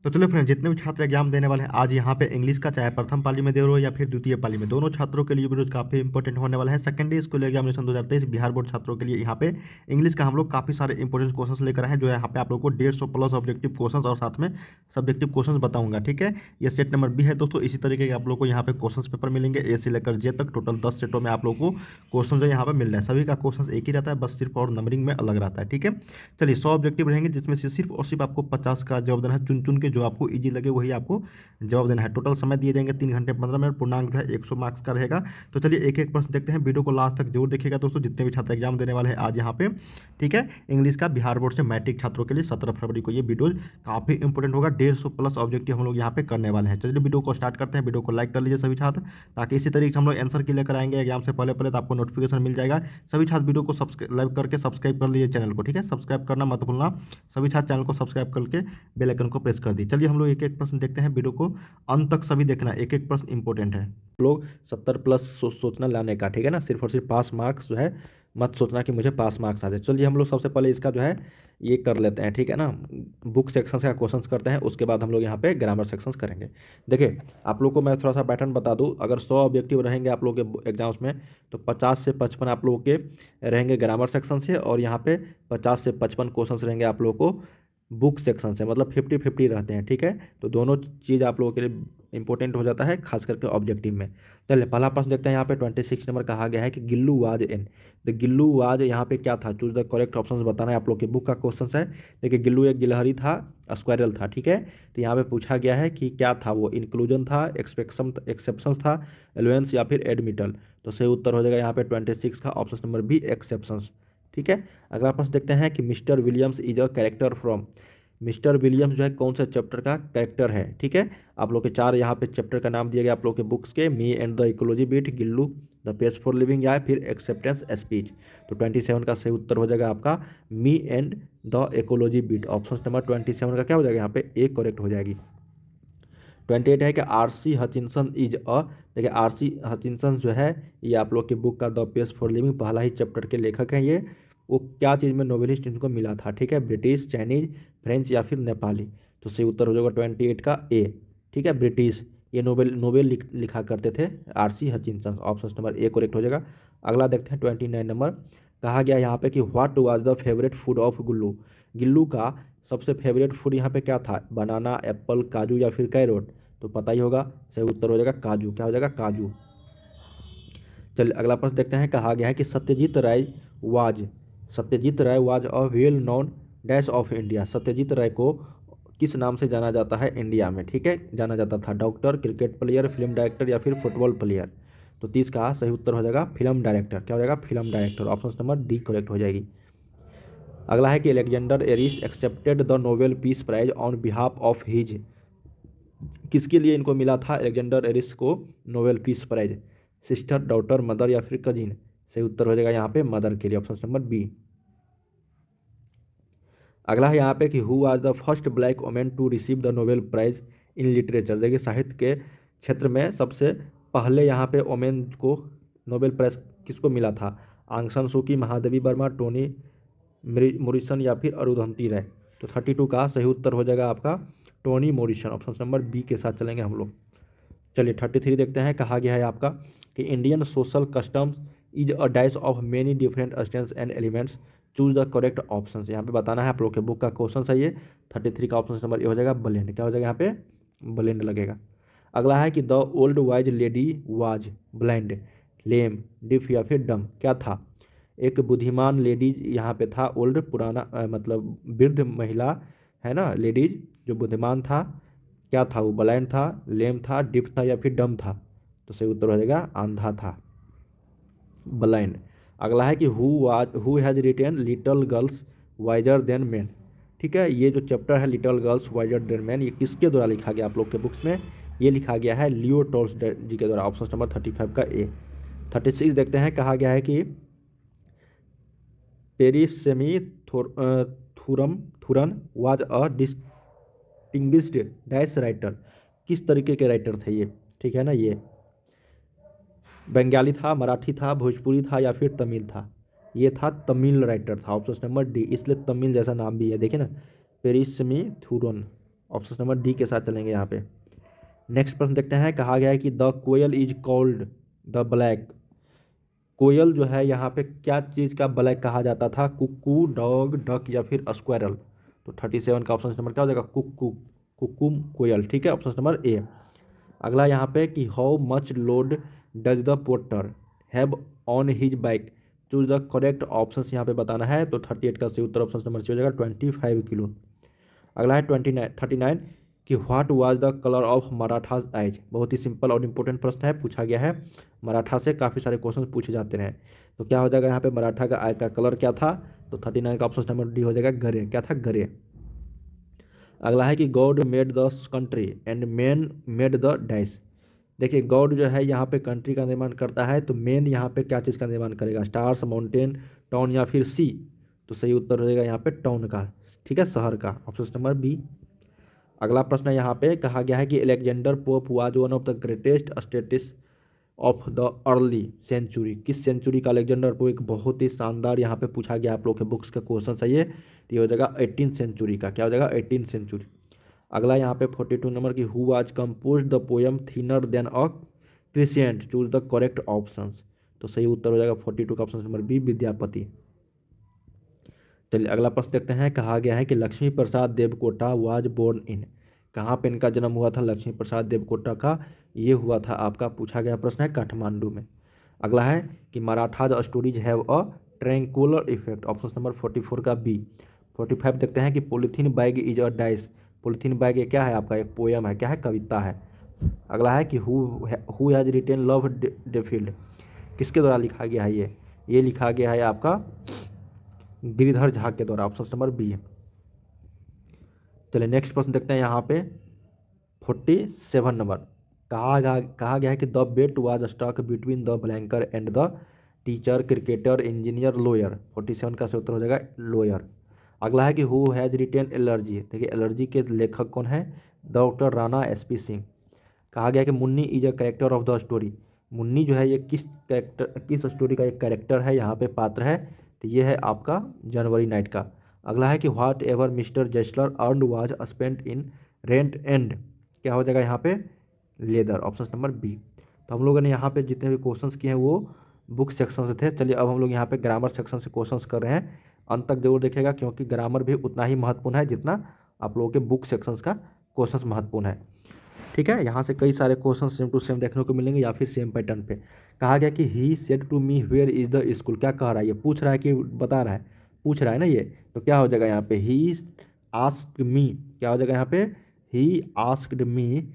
तो चलो फ्रेंड, जितने भी छात्र एग्जाम देने वाले हैं आज यहाँ पे इंग्लिश का, चाहे प्रथम पाली में दे रहे हो या फिर द्वितीय पाली में, दोनों छात्रों के लिए वीडियो काफ़ी इंपॉर्टेंट होने वाला है। Secondary school examination 2023 Bihar board छात्रों के लिए यहाँ पे इंग्लिश का हम लोग काफ़ी सारे इंपॉर्टेंट क्वेश्चंस लेकर आए हैं, जो यहाँ पे आप लोग को 150 प्लस ऑब्जेक्टिव क्वेश्चंस और साथ में सब्जेक्टिव क्वेश्चंस बताऊंगा। ठीक है, ये सेट नंबर बी है दोस्तों। इसी तरीके के आप लोग को यहाँ पे क्वेश्चन पेपर मिलेंगे ए से लेकर जे तक, टोटल 10 सेटों में आप लोग को क्वेश्चन जो यहाँ पे मिल रहा है। सभी का क्वेश्चन एक ही रहता है, बस सिर्फ और नंबरिंग में अलग रहता है। ठीक है, चलिए 100 ऑब्जेक्टिव रहेंगे, जिसमें से सिर्फ और सिर्फ आपको 50 का जवाब देना है। चुन चुन के जो आपको ईजी लगे वही आपको जवाब देना है। टोटल समय दिए जाएंगे 3 घंटे 15 मिनट। पूर्णांक जो है 100 मार्क्स का रहेगा। तो चलिए एक एक प्रश्न देखते हैं। वीडियो को लास्ट तक जरूर देखिएगा दोस्तों, जितने भी छात्र एग्जाम देने वाले हैं आज यहाँ पे। ठीक है, इंग्लिश का बिहार बोर्ड से मैट्रिक छात्रों के लिए 17 फरवरी को ये वीडियो काफ़ी इंपॉर्टेंट होगा। 150 प्लस ऑब्जेक्टिव हम लोग यहाँ पे करने वाले हैं। चलिए वीडियो को स्टार्ट करते हैं। वीडियो को लाइक कर लीजिए सभी छात्र, ताकि इसी तरीके से हम लोग आंसर की लेकर आएंगे एग्जाम से पहले पहले, तो आपको नोटिफिकेशन मिल जाएगा। सभी छात्र वीडियो को सब्सक्राइब करके सब्सक्राइब कर लीजिए चैनल को। ठीक है, सब्सक्राइब करना मत भूलना। सभी छात्र चैनल को सब्सक्राइब करके बेल आइकन को प्रेस कर दी। चलिए हम लोग एक एक प्रश्न देखते हैं। वीडियो को अंत तक सभी देखना, एक एक प्रश्न इंपॉर्टेंट है। लोग 70 प्लस सोचना लाने का, ठीक है ना, सिर्फ और सिर्फ पास मार्क्स जो है मत सोचना कि मुझे पास मार्क्स आ जाए। चलिए हम लोग सबसे पहले इसका जो है ये कर लेते हैं, ठीक है ना। बुक सेक्शन का क्वेश्चंस करते हैं, उसके बाद हम लोग यहाँ पे ग्रामर सेक्शंस करेंगे। देखिए आप लोग को मैं थोड़ा सा पैटर्न बता दूँ। अगर 100 ऑब्जेक्टिव रहेंगे आप लोग के एग्जाम्स में, तो 50 से 55 आप लोगों के रहेंगे ग्रामर सेक्शन से, और यहाँ पे 50 से 55 क्वेश्चंस रहेंगे आप लोग को बुक सेक्शन से, मतलब 50-50 रहते हैं। ठीक है, तो दोनों चीज़ आप लोगों के लिए इंपॉर्टेंट हो जाता है, खास करके ऑब्जेक्टिव में। चलिए पहला प्रश्न देखते हैं। यहाँ पे 26 नंबर कहा गया है कि Gillu was in the Gillu was, यहाँ पे क्या था, चूज द करेक्ट ऑप्शन बताना है। आप लोग के बुक का क्वेश्चन है। देखिए गिल्लू एक गिलहरी था, स्क्वायरल था। ठीक है, तो यहाँ पे पूछा गया है कि क्या था वो, इंक्लूजन था, एक्सेप्शन था, एलोवेंस या फिर एडमिटल। तो सही उत्तर हो जाएगा यहाँ पे 26 का ऑप्शन नंबर बी, एक्सेप्शंस। ठीक है, अगला प्रश्न देखते हैं कि mister Williams is a character from. Mister Williams जो है कौन सा चैप्टर का कैरेक्टर है। ठीक है, आप लोग के 4 यहाँ पे चैप्टर का नाम दिया गया आप लोग के बुक्स के, me and the ecology beat, Gillu, the pace for living, या फिर एक्सेप्टेंस स्पीच। तो 27 का सही उत्तर हो जाएगा आपका me and the ecology beat. Option number 27 का क्या हो जाएगा यहाँ पे, ए करेक्ट हो जाएगी। 28 है कि आर.सी. हचिंसन इज अ, देखिए आर.सी. हचिंसन जो है ये आप लोग के बुक का द पेस फॉर लिविंग पहला ही चैप्टर के लेखक हैं। ये वो क्या चीज़ में नोवेलिस्ट इनको मिला था। ठीक है, ब्रिटिश, चाइनीज, फ्रेंच या फिर नेपाली। तो सही उत्तर हो जाएगा 28 का ए। ठीक है, ब्रिटिश, ये नोबेल नोबेल लिखा करते थे RC. Hutchinson. Option number A correct हो जाएगा। अगला देखते हैं 29 नंबर, कहा गया यहाँ पे कि what was the favourite food of Gullu. Gillu का सबसे फेवरेट फूड यहाँ पे क्या था, बनाना, एप्पल, काजू या फिर कैरोट। तो पता ही होगा, सही उत्तर हो जाएगा काजू। क्या हो जाएगा, काजू। चलिए अगला प्रश्न देखते हैं। कहा गया है कि Satyajit Ray was a well known dash of India. Satyajit Ray को किस नाम से जाना जाता है इंडिया में। ठीक है, जाना जाता था doctor, cricket player, film director या फिर फुटबॉल प्लेयर। तो 30 का सही उत्तर हो जाएगा फिल्म डायरेक्टर। क्या हो जाएगा, film director. Option number D correct हो जाएगी। अगला है कि Alexander Aris accepted the Nobel piece Prize on behalf of his. किसके लिए इनको मिला था अलेक्जेंडर एरिस को Nobel piece Prize, sister, daughter, mother या फिर कजिन। सही उत्तर हो जाएगा यहाँ पे मदर के लिए। Option number B. अगला है यहाँ पे कि who are the first black women to receive the Nobel Prize in literature. देखिए साहित्य के क्षेत्र में सबसे पहले यहाँ पे वोमेन को नोबेल प्राइज किसको मिला था, आंग सान सू की, महादेवी वर्मा, टोनी मोरिसन या फिर अरुंधति राय। तो 32 का सही उत्तर हो जाएगा आपका Toni Morrison. Option number B के साथ चलेंगे हम लोग। चलिए 33 देखते हैं। कहा गया है आपका कि Indian social customs is a dash of many different stands and elements, choose the correct option. यहाँ पे बताना है आप लोग के बुक का क्वेश्चन है ये। 33 का ऑप्शन नंबर ए हो जाएगा ब्लेंड। क्या हो जाएगा यहाँ पे, ब्लेंड लगेगा। अगला है कि the old wise lady was blind, lame, deaf या फिर डम। क्या था, एक बुद्धिमान लेडीज यहाँ पे था, ओल्ड पुराना मतलब वृद्ध महिला है ना, लेडीज जो बुद्धिमान था, क्या था वो, ब्लाइंड था, लेम था, डिफ था या फिर डम था। तो सही उत्तर हो जाएगा अंधा था, ब्लाइंड। अगला है कि who has retain little girls visor then man. ठीक है, ये जो चैप्टर है little girls visor then man, ये किसके द्वारा लिखा गया आप लोग के बुक्स में, ये लिखा गया है लियो टॉल्स्टॉय के द्वारा। ऑप्शन नंबर 35 का ए। 36 देखते हैं। कहा गया है कि पेरिसेमी थुरन was a distinguished dash writer. किस तरीके के राइटर थे ये, ठीक है ना, ये बंगाली था, मराठी था, भोजपुरी था या फिर तमिल था। ये था तमिल राइटर था। ऑप्शन नंबर डी, इसलिए तमिल जैसा नाम भी है, देखिए ना, पेरिसेमी थुरन। ऑप्शन नंबर डी के साथ चलेंगे यहाँ पे। नेक्स्ट प्रश्न देखते हैं, कहा गया है कि the koel is called the black. कोयल जो है यहाँ पे क्या चीज़ का ब्लैक कहा जाता था? कुक्कू, डॉग, डक या फिर स्क्वायरल। तो 37 का ऑप्शन नंबर क्या हो जाएगा? कुक्कू, कुक्कुम, कोयल। ठीक है, ऑप्शन नंबर ए। अगला यहाँ पे कि how much load does the porter have on his bike. Choose the correct option यहाँ पे बताना है। तो 38 का सही उत्तर ऑप्शन नंबर सी हो जाएगा 25 किलो। अगला है 39 कि what was the colour of Marathas eyes. बहुत ही सिंपल और इम्पोर्टेंट प्रश्न है, पूछा गया है। मराठा से काफ़ी सारे क्वेश्चन पूछे जाते रहे। तो क्या हो जाएगा यहाँ पे? मराठा का आई का कलर क्या था? तो 39 का ऑप्शन नंबर डी हो जाएगा ग्रे। क्या था? ग्रे। अगला है कि God made the country and man made the dice. देखिए गॉड जो है यहाँ पे कंट्री का निर्माण करता है, तो मैन यहाँ पे क्या चीज़ का निर्माण करेगा? स्टार्स, माउंटेन, टाउन या फिर सी। तो सही उत्तर हो जाएगा यहाँ पे टाउन का। ठीक है, शहर का, ऑप्शन नंबर बी। अगला प्रश्न यहाँ पे कहा गया है कि Alexander Pope was one of the greatest statist of the early century. किस सेंचुरी का अलेक्जेंडर पोप? एक बहुत ही शानदार यहाँ पे पूछा गया आप लोग के बुक्स का क्वेश्चन है ये। तो ये हो जाएगा 18 सेंचुरी का। क्या हो जाएगा? 18 सेंचुरी। अगला यहाँ पे 42 नंबर की who was compose the poem thinner than a crescent. Choose the correct options. तो सही उत्तर हो जाएगा 42 का ऑप्शन नंबर बी, विद्यापति। चलिए अगला प्रश्न देखते हैं, कहा गया है कि लक्ष्मी प्रसाद देवकोटा वाज बोर्न इन। कहाँ पे इनका जन्म हुआ था लक्ष्मी प्रसाद देवकोटा का? ये हुआ था आपका, पूछा गया प्रश्न है, काठमांडू में। अगला है कि Marathas stories have a tranquil effect. Option number 44 का बी। 45 देखते हैं कि polythene bag is a dice. Polythene bag ये क्या है आपका? एक पोयम है। क्या है? कविता है। अगला है कि हु हैज रिटेन लव डेफिल्ड। किसके द्वारा लिखा गया है ये लिखा गया है आपका गिरिधर झा के द्वारा। ऑप्शन नंबर बी है। चलिए नेक्स्ट प्रश्न देखते हैं यहाँ पे 47 नंबर। कहा गया है कि the bet was stuck between the blanker and the teacher, cricketer, engineer, lawyer. 47 का सही उत्तर हो जाएगा लॉयर। अगला है कि हु हैज रिटेन एलर्जी। देखिए एलर्जी के लेखक कौन है? Doctor Rana SP Singh. कहा गया कि Munni is a character of the story. Munni जो है ये किस स्टोरी का एक कैरेक्टर है, यहाँ पे पात्र है? तो ये है आपका जनवरी नाइट का। अगला है कि whatever mister Gessler earn was spent in rent and. क्या हो जाएगा यहाँ पे? लेदर। Option number B. तो हम लोगों ने यहाँ पे जितने भी क्वेश्चंस किए हैं वो बुक सेक्शन से थे। चलिए अब हम लोग यहाँ पे ग्रामर सेक्शन से क्वेश्चंस कर रहे हैं। अंत तक जरूर देखिएगा क्योंकि ग्रामर भी उतना ही महत्वपूर्ण है जितना आप लोगों के बुक सेक्शंस का क्वेश्चंस महत्वपूर्ण है। ठीक है, यहाँ से कई सारे क्वेश्चन सेम टू सेम देखने को मिलेंगे या फिर सेम पैटर्न पे। कहा गया कि he said to me where is the school. क्या कह रहा है? ये पूछ रहा है कि बता रहा है? पूछ रहा है ना ये। तो क्या हो जाएगा यहाँ पे? He asked me. क्या हो जाएगा यहाँ पे? He asked me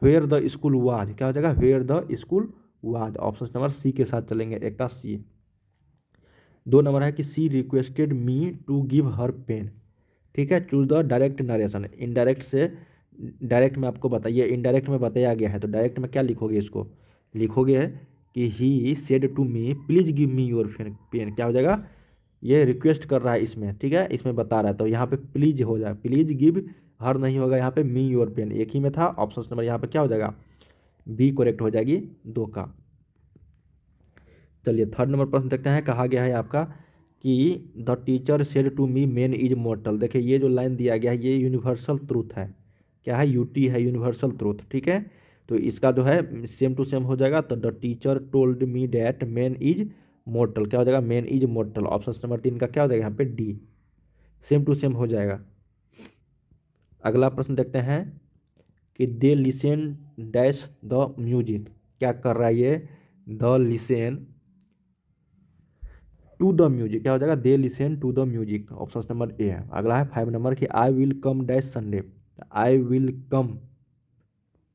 where the school was. क्या हो जाएगा? Where the school was. Option number C के साथ चलेंगे, एक का सी। 2 नंबर है कि she requested me to give her pen. ठीक है, choose the direct narration. Indirect से डायरेक्ट में आपको बताइए, इनडायरेक्ट में बताया गया है तो डायरेक्ट में क्या लिखोगे? इसको लिखोगे कि he said to me please give me your pen. क्या हो जाएगा? ये रिक्वेस्ट कर रहा है इसमें, ठीक है, इसमें बता रहा है तो यहाँ पे प्लीज हो जाएगा, प्लीज गिव हर नहीं होगा यहाँ पे, मी योर पेन एक ही में था। ऑप्शन नंबर यहाँ पे क्या हो जाएगा? बी करेक्ट हो जाएगी 2 का। चलिए थर्ड नंबर प्रश्न देखते हैं। कहा गया है आपका कि the teacher said to me man is mortal. देखिए ये जो लाइन दिया गया है ये यूनिवर्सल ट्रूथ है। क्या है? यूटी है, यूनिवर्सल ट्रूथ। ठीक है, तो इसका जो है सेम टू सेम हो जाएगा। तो the teacher told me that man is मॉर्टल। क्या हो जाएगा? Man is मॉर्टल। ऑप्शन नंबर 3 का क्या हो जाएगा यहाँ पे? डी। सेम टू सेम हो जाएगा। अगला प्रश्न देखते हैं कि they listen dash the music. क्या कर रहा है ये? The listen to the music. क्या हो जाएगा? They listen to the music. Option number A है। अगला है 5 नंबर की I will come dash Sunday. I will come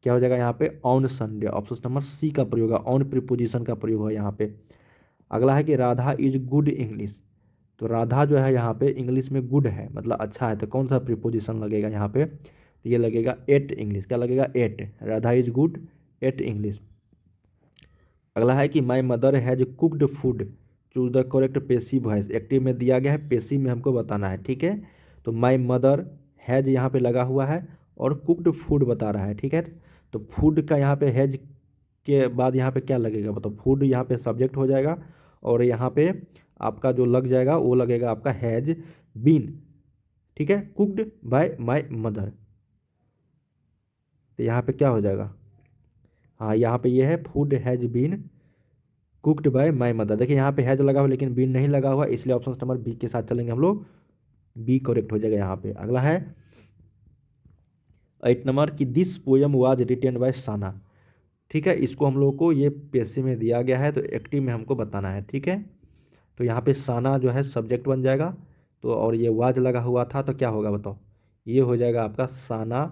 क्या हो जाएगा यहाँ पे? On Sunday. Option number C का प्रयोग है, ऑन प्रीपोजिशन का प्रयोग है यहाँ पे। अगला है कि राधा इज गुड इंग्लिश। तो राधा जो है यहाँ पे इंग्लिश में गुड है, मतलब अच्छा है, तो कौन सा प्रीपोजिशन लगेगा यहाँ पे? तो ये लगेगा एट इंग्लिश। क्या लगेगा? At. Radha is good at English. अगला है कि my mother has cooked food. Choose the correct passive voice. Active में दिया गया है, पेसिव में हमको बताना है। ठीक है, तो माई मदर हैज यहाँ पे लगा हुआ है और कुकड फूड बता रहा है। ठीक है, तो फूड का यहाँ पे हैज के बाद यहाँ पे क्या लगेगा? मतलब फूड यहाँ पे सब्जेक्ट हो जाएगा और यहाँ पे आपका जो लग जाएगा वो लगेगा आपका हैज बीन। ठीक है, कुकड बाय माई मदर। तो यहाँ पे क्या हो जाएगा, हाँ यहाँ पे ये है food has been cooked by my mother. देखिए यहाँ पे हैज लगा हुआ लेकिन बीन नहीं लगा हुआ, इसलिए ऑप्शन नंबर बी के साथ चलेंगे हम लोग, बी करेक्ट हो जाएगा यहाँ पे। अगला है 8 नंबर की this poem was written by Sana. ठीक है, इसको हम लोग को ये पैसे में दिया गया है तो एक्टिव में हमको बताना है। ठीक है, तो यहाँ पे साना जो है सब्जेक्ट बन जाएगा, तो और ये वाज लगा हुआ था तो क्या होगा बताओ, ये हो जाएगा आपका साना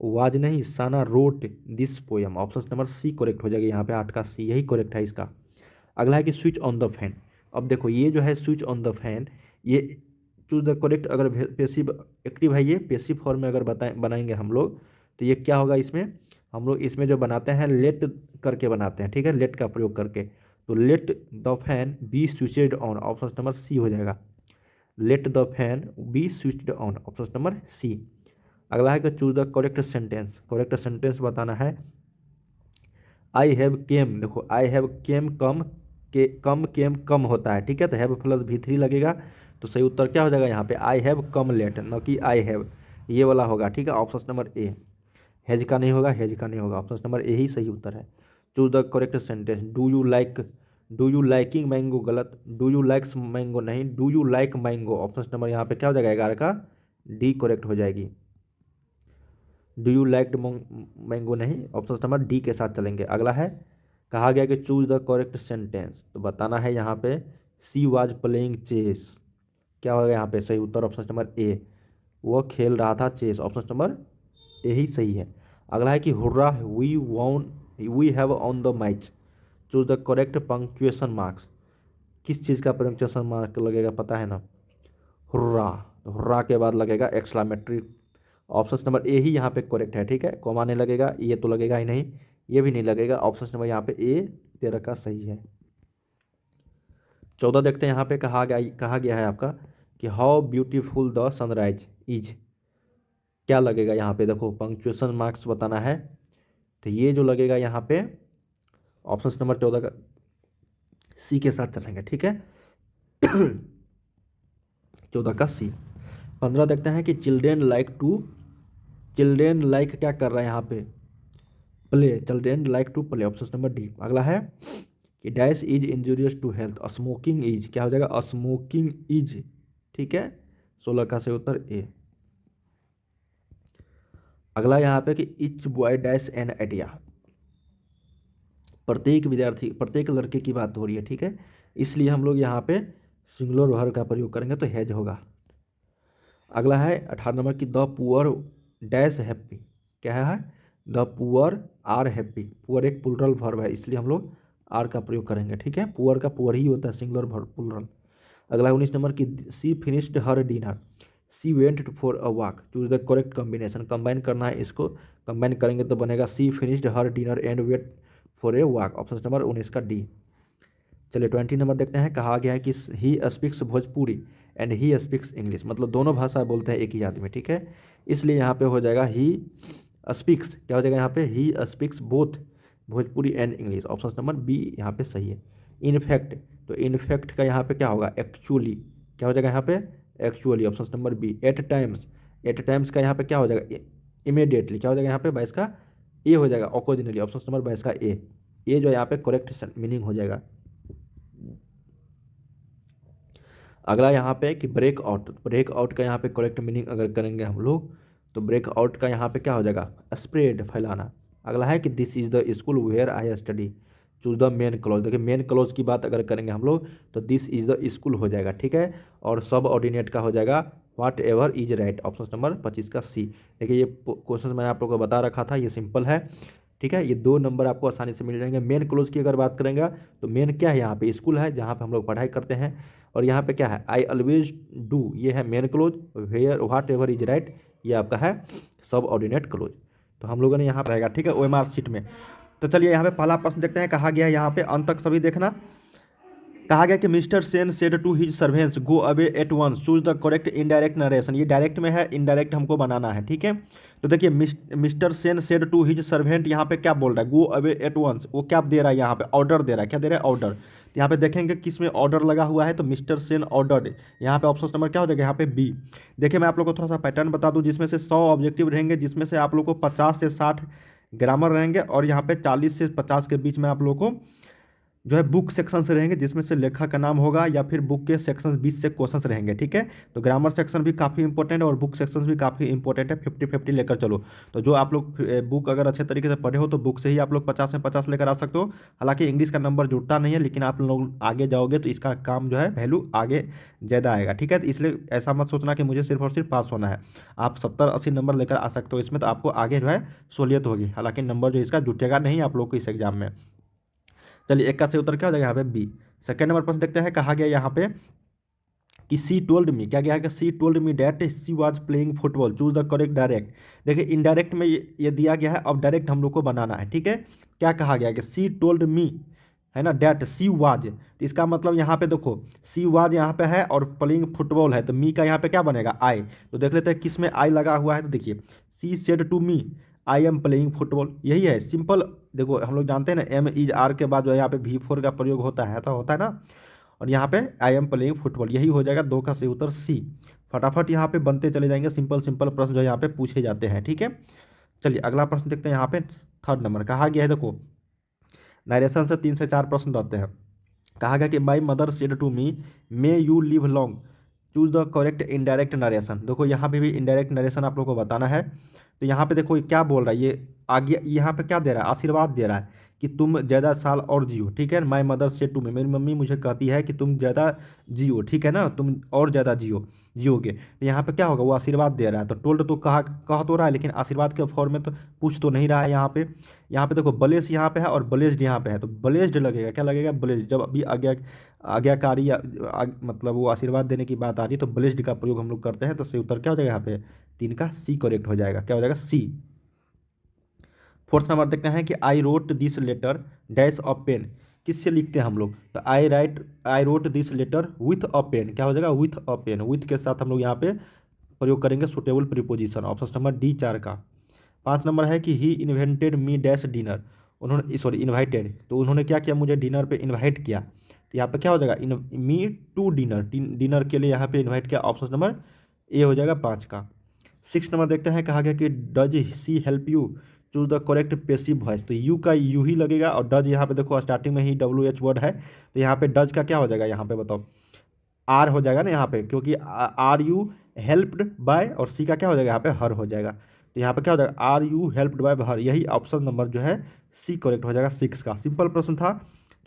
वाज नहीं, Sana wrote this poem. Option number C correct हो जाएगा यहाँ पे, 8 का सी यही करेक्ट है इसका। अगला है कि स्विच ऑन द फैन। अब देखो ये जो है स्विच ऑन द फैन, ये चूज द करेक्ट, अगर पेसिव एक्टिव है ये पेसिव फॉर्म में अगर बनाएंगे हम लोग तो ये क्या होगा, इसमें हम लोग इसमें जो बनाते हैं लेट करके बनाते हैं। ठीक है, लेट का प्रयोग करके, तो let the fan be switched on, option number C हो जाएगा। Let the fan be switched on, option number C. अगला है कि choose the correct sentence. Correct sentence बताना है, आई हैव केम, देखो आई हैव केम कम के कम केम कम होता है। ठीक है, तो हैव प्लस V3 लगेगा, तो सही उत्तर क्या हो जाएगा यहाँ पे, आई हैव कम लेट, न कि आई हैव, ये वाला होगा। ठीक है, ऑप्शन नंबर ए। हैज का नहीं होगा, हैज का नहीं होगा, ऑप्शन नंबर ए ही सही उत्तर है। Choose the correct sentence, do you liking mango, गलत, डू यू लाइक्स मैंगो नहीं, do you like mango, option number यहाँ पे क्या हो जाएगा 11 का डी करेक्ट हो जाएगी। डू यू लाइक मैंगो नहीं, ऑप्शन नंबर डी के साथ चलेंगे। अगला है, कहा गया कि चूज द करेक्ट सेंटेंस, तो बताना है यहाँ पे सी वाज प्लेइंग चेस, क्या होगा यहाँ पे सही उत्तर, ऑप्शन नंबर ए, वो खेल रहा था चेस, ऑप्शन नंबर ए ही सही है। अगला है कि hurrah we won we have on the match, choose the correct punctuation marks. किस चीज़ का पंक्चुएशन मार्क लगेगा पता है ना, हुर्रा, तो हुर्रा के बाद लगेगा एक्सक्लामेटरी, ऑप्शन नंबर ए ही यहाँ पे करेक्ट है। ठीक है, कॉमा नहीं लगेगा, ये तो लगेगा ही नहीं, ये भी नहीं लगेगा, ऑप्शन नंबर यहाँ पे ए 13 का सही है। 14 देखते हैं, यहाँ पे कहा गया है आपका कि how beautiful the sunrise is, क्या लगेगा यहाँ पे, देखो पंक्चुएशन मार्क्स बताना है, तो ये जो लगेगा यहाँ पे ऑप्शन नंबर 14 का सी के साथ चलेंगे। ठीक है 14 का सी। 15 देखते हैं कि चिल्ड्रेन लाइक क्या कर रहा है यहाँ पे, play, children like to play, option number D. अगला है कि dash is injurious to health, smoking is, क्या हो जाएगा स्मोकिंग इज। ठीक है, 16 का सही उत्तर ए। अगला यहाँ पे कि etch boy dash an idea, प्रत्येक विद्यार्थी प्रत्येक लड़के की बात हो रही है। ठीक है, इसलिए हम लोग यहाँ पे सिंगुलर वर्ब का प्रयोग करेंगे तो हैज होगा। अगला है 18 नंबर की द पुअर डैश हैप्पी, क्या है the poor are happy, poor एक प्लूरल वर्ब है इसलिए हम लोग आर का प्रयोग करेंगे। ठीक है, पुअर का पुअर ही होता है सिंगुलर वर्ब प्लूरल। अगला 19 नंबर की she finished her dinner, she went for a walk, choose the correct combination, combine करना है, इसको कंबाइन करेंगे तो बनेगा she finished her dinner and wait for a walk, option number 19 का डी। चलिए 20 नंबर देखते हैं, कहा गया है कि he speaks Bhojpuri and he speaks English, मतलब दोनों भाषा बोलते हैं एक ही आदमी। ठीक है, इसलिए यहाँ पे हो जाएगा ही स्पीक्स, क्या हो जाएगा यहाँ पे he speaks both Bhojpuri and English, option number B यहाँ पे सही है। इनफैक्ट, तो इनफैक्ट का यहाँ पे क्या होगा एक्चुअली, क्या हो जाएगा यहाँ पे actually, option number B. At times का यहाँ पे क्या हो जाएगा इमीडिएटली, क्या हो जाएगा यहाँ पे 22 का ए हो जाएगा, ओकेजनली, ऑप्शन नंबर 22 का ए जो यहाँ पे करेक्ट मीनिंग हो जाएगा। अगला यहाँ पे कि ब्रेक आउट का यहाँ पे करेक्ट मीनिंग अगर करेंगे हम लोग तो ब्रेक आउट का यहाँ पे क्या हो जाएगा स्प्रेड, फैलाना। अगला है कि this is the school where I study, choose the main clause. देखिए मेन क्लॉज की बात अगर करेंगे हम लोग तो दिस इज़ द स्कूल हो जाएगा। ठीक है, और सब ऑर्डिनेट का हो जाएगा what ever is right, option number 25 का सी। देखिए ये क्वेश्चन मैंने आप लोगों को बता रखा था, ये सिंपल है। ठीक है, ये 2 नंबर आपको आसानी से मिल जाएंगे। मेन क्लोज की अगर बात करेंगे तो मेन क्या है यहाँ पे स्कूल है जहाँ पे हम लोग पढ़ाई करते हैं, और यहाँ पे क्या है आई ऑलवेज डू, ये है main clause. Where whatever is right ये आपका है सब ऑर्डिनेट क्लोज। तो हम लोगों ने यहाँ रहेगा। ठीक है, OMR शीट में। तो चलिए यहाँ पे पहला प्रश्न देखते हैं, कहा गया है यहाँ पे अंत तक सभी देखना। कहा गया कि Mr Sen said to his servants go away at once choose the correct indirect narration. ये डायरेक्ट में है, इनडायरेक्ट हमको बनाना है, ठीक है। तो देखिए Mr Sen said to his servant, यहाँ पे क्या बोल रहा है, गो अवे एट वंस, वो क्या दे रहा है यहाँ पे, ऑर्डर दे रहा है। क्या दे रहा है, ऑर्डर। तो यहाँ पे देखेंगे किस में ऑर्डर लगा हुआ है, तो मिस्टर सेन ऑर्डर, यहाँ पे ऑप्शन नंबर क्या हो जाएगा, यहाँ पे बी। देखिए मैं आप लोग को थोड़ा सा पैटर्न बता दूँ, जिसमें से 100 ऑब्जेक्टिव रहेंगे, जिसमें से आप लोग को 50 से 60 ग्रामर रहेंगे, और यहाँ पे 40 से 50 के बीच में आप लोग को जो है बुक सेक्शन से रहेंगे, जिसमें से लेखक का नाम होगा, या फिर बुक के सेक्शन 20 से क्वेश्चंस रहेंगे, ठीक है। तो ग्रामर सेक्शन भी काफ़ी इंपॉर्टेंट है और बुक सेक्शन भी काफ़ी इंपॉर्टेंट है, 50-50 लेकर चलो। तो जो आप लोग बुक अगर अच्छे तरीके से पढ़े हो तो बुक से ही आप लोग 50 में 50 लेकर आ सकते हो। हालांकि इंग्लिश का नंबर जुड़ता नहीं है, लेकिन आप लोग आगे जाओगे तो इसका काम जो है वैल्यू आगे ज़्यादा आएगा, ठीक है। तो इसलिए ऐसा मत सोचना कि मुझे सिर्फ और सिर्फ पास होना है, आप 70-80 नंबर लेकर आ सकते हो इसमें, तो आपको आगे जो है सहूलियत होगी। हालांकि नंबर जो इसका जुटेगा नहीं आप लोग को इस एग्जाम में। चलिए एक का सही उत्तर क्या हो जाएगा, यहाँ पे बी। सेकंड नंबर प्रश्न देखते हैं, कहा गया यहाँ पे कि सी टोल्ड मी, क्या गया है कि सी told me that she was playing football choose the correct direct. देखिए इनडायरेक्ट में ये दिया गया है, अब डायरेक्ट हम लोग को बनाना है, ठीक है। क्या कहा गया है कि सी टोल्ड मी, है ना, डैट सी वाज, तो इसका मतलब यहाँ पे देखो सी वाज यहाँ पे है और प्लेइंग फुटबॉल है, तो मी का यहाँ पे क्या बनेगा, आई। तो देख लेते हैं किस में आई लगा हुआ है, तो देखिए she said to me I am playing football, यही है सिंपल। देखो हम लोग जानते हैं ना, एम इज आर के बाद जो है यहाँ पे V4 का प्रयोग होता है, तो होता है ना, और यहाँ पे आई एम प्लेइंग फुटबॉल, यही हो जाएगा दो का सही उत्तर सी। फटाफट यहाँ पे बनते चले जाएंगे, सिंपल सिंपल प्रश्न जो यहाँ पे पूछे जाते हैं, ठीक है। चलिए अगला प्रश्न देखते हैं, यहाँ पे थर्ड नंबर कहा गया है, देखो नरेशन से 3 से 4 प्रश्न रहते हैं। कहा गया कि my mother said to me may you live long choose the correct indirect narration. देखो यहाँ पे भी इनडायरेक्ट नरेशन आप लोग को बताना है। तो यहाँ पे देखो ये क्या बोल रहा है, ये आगे यहाँ पे क्या दे रहा है, आशीर्वाद दे रहा है कि तुम ज़्यादा साल और जियो, ठीक है। My mother said to me, मेरी मम्मी मुझे कहती है कि तुम ज़्यादा जियो, ठीक है ना, तुम और ज़्यादा जियोगे। तो यहाँ पे क्या होगा, वो आशीर्वाद दे रहा है। तो टोल्ड तो कह तो रहा है, लेकिन आशीर्वाद के फॉर्म में तो पूछ तो नहीं रहा है यहाँ पे। यहाँ पे देखो ब्लेस यहाँ पे है और ब्लेस्ड यहाँ पे है, तो ब्लेस्ड लगेगा, क्या लगेगा, ब्लेस्ड। जब अभी आज्ञाकारी मतलब वो आशीर्वाद देने की बात आ रही है तो ब्लेस्ड का प्रयोग हम लोग करते हैं। तो सही उत्तर क्या हो जाएगा यहाँ पे, 3 का सी करेक्ट हो जाएगा, क्या हो जाएगा, सी। फोर्थ नंबर देखते हैं कि I wrote this letter dash a pen, किससे लिखते हैं हम लोग, तो I wrote this letter with a pen, क्या हो जाएगा, विथ अ पेन। विथ के साथ हम लोग यहाँ पे प्रयोग करेंगे suitable preposition, option number D 4 का। 5 नंबर है कि ही इन्वेंटेड मी डैश डिनर, उन्होंने सॉरी इन्वाइटेड, तो उन्होंने क्या किया, मुझे डिनर पे इन्वाइट किया। तो यहाँ पे क्या हो जाएगा, इन मी टू डिनर, डिनर के लिए यहाँ पे इन्वाइट किया, ऑप्शन नंबर ए हो जाएगा 5 का। 6 नंबर देखते हैं, कहा गया कि does she help you choose the correct passive voice, तो यू का यू ही लगेगा, और डज यहाँ पे देखो स्टार्टिंग में ही WH वर्ड है, तो यहाँ पे डज का क्या हो जाएगा, यहाँ पे बताओ आर हो जाएगा ना यहाँ पे, क्योंकि आर यू हेल्प्ड बाय, और सी का क्या हो जाएगा यहाँ पे हर हो जाएगा। तो यहाँ पे क्या हो जाएगा, are you helped by her, यही ऑप्शन नंबर जो है सी करेक्ट हो जाएगा 6 का। सिंपल प्रश्न था,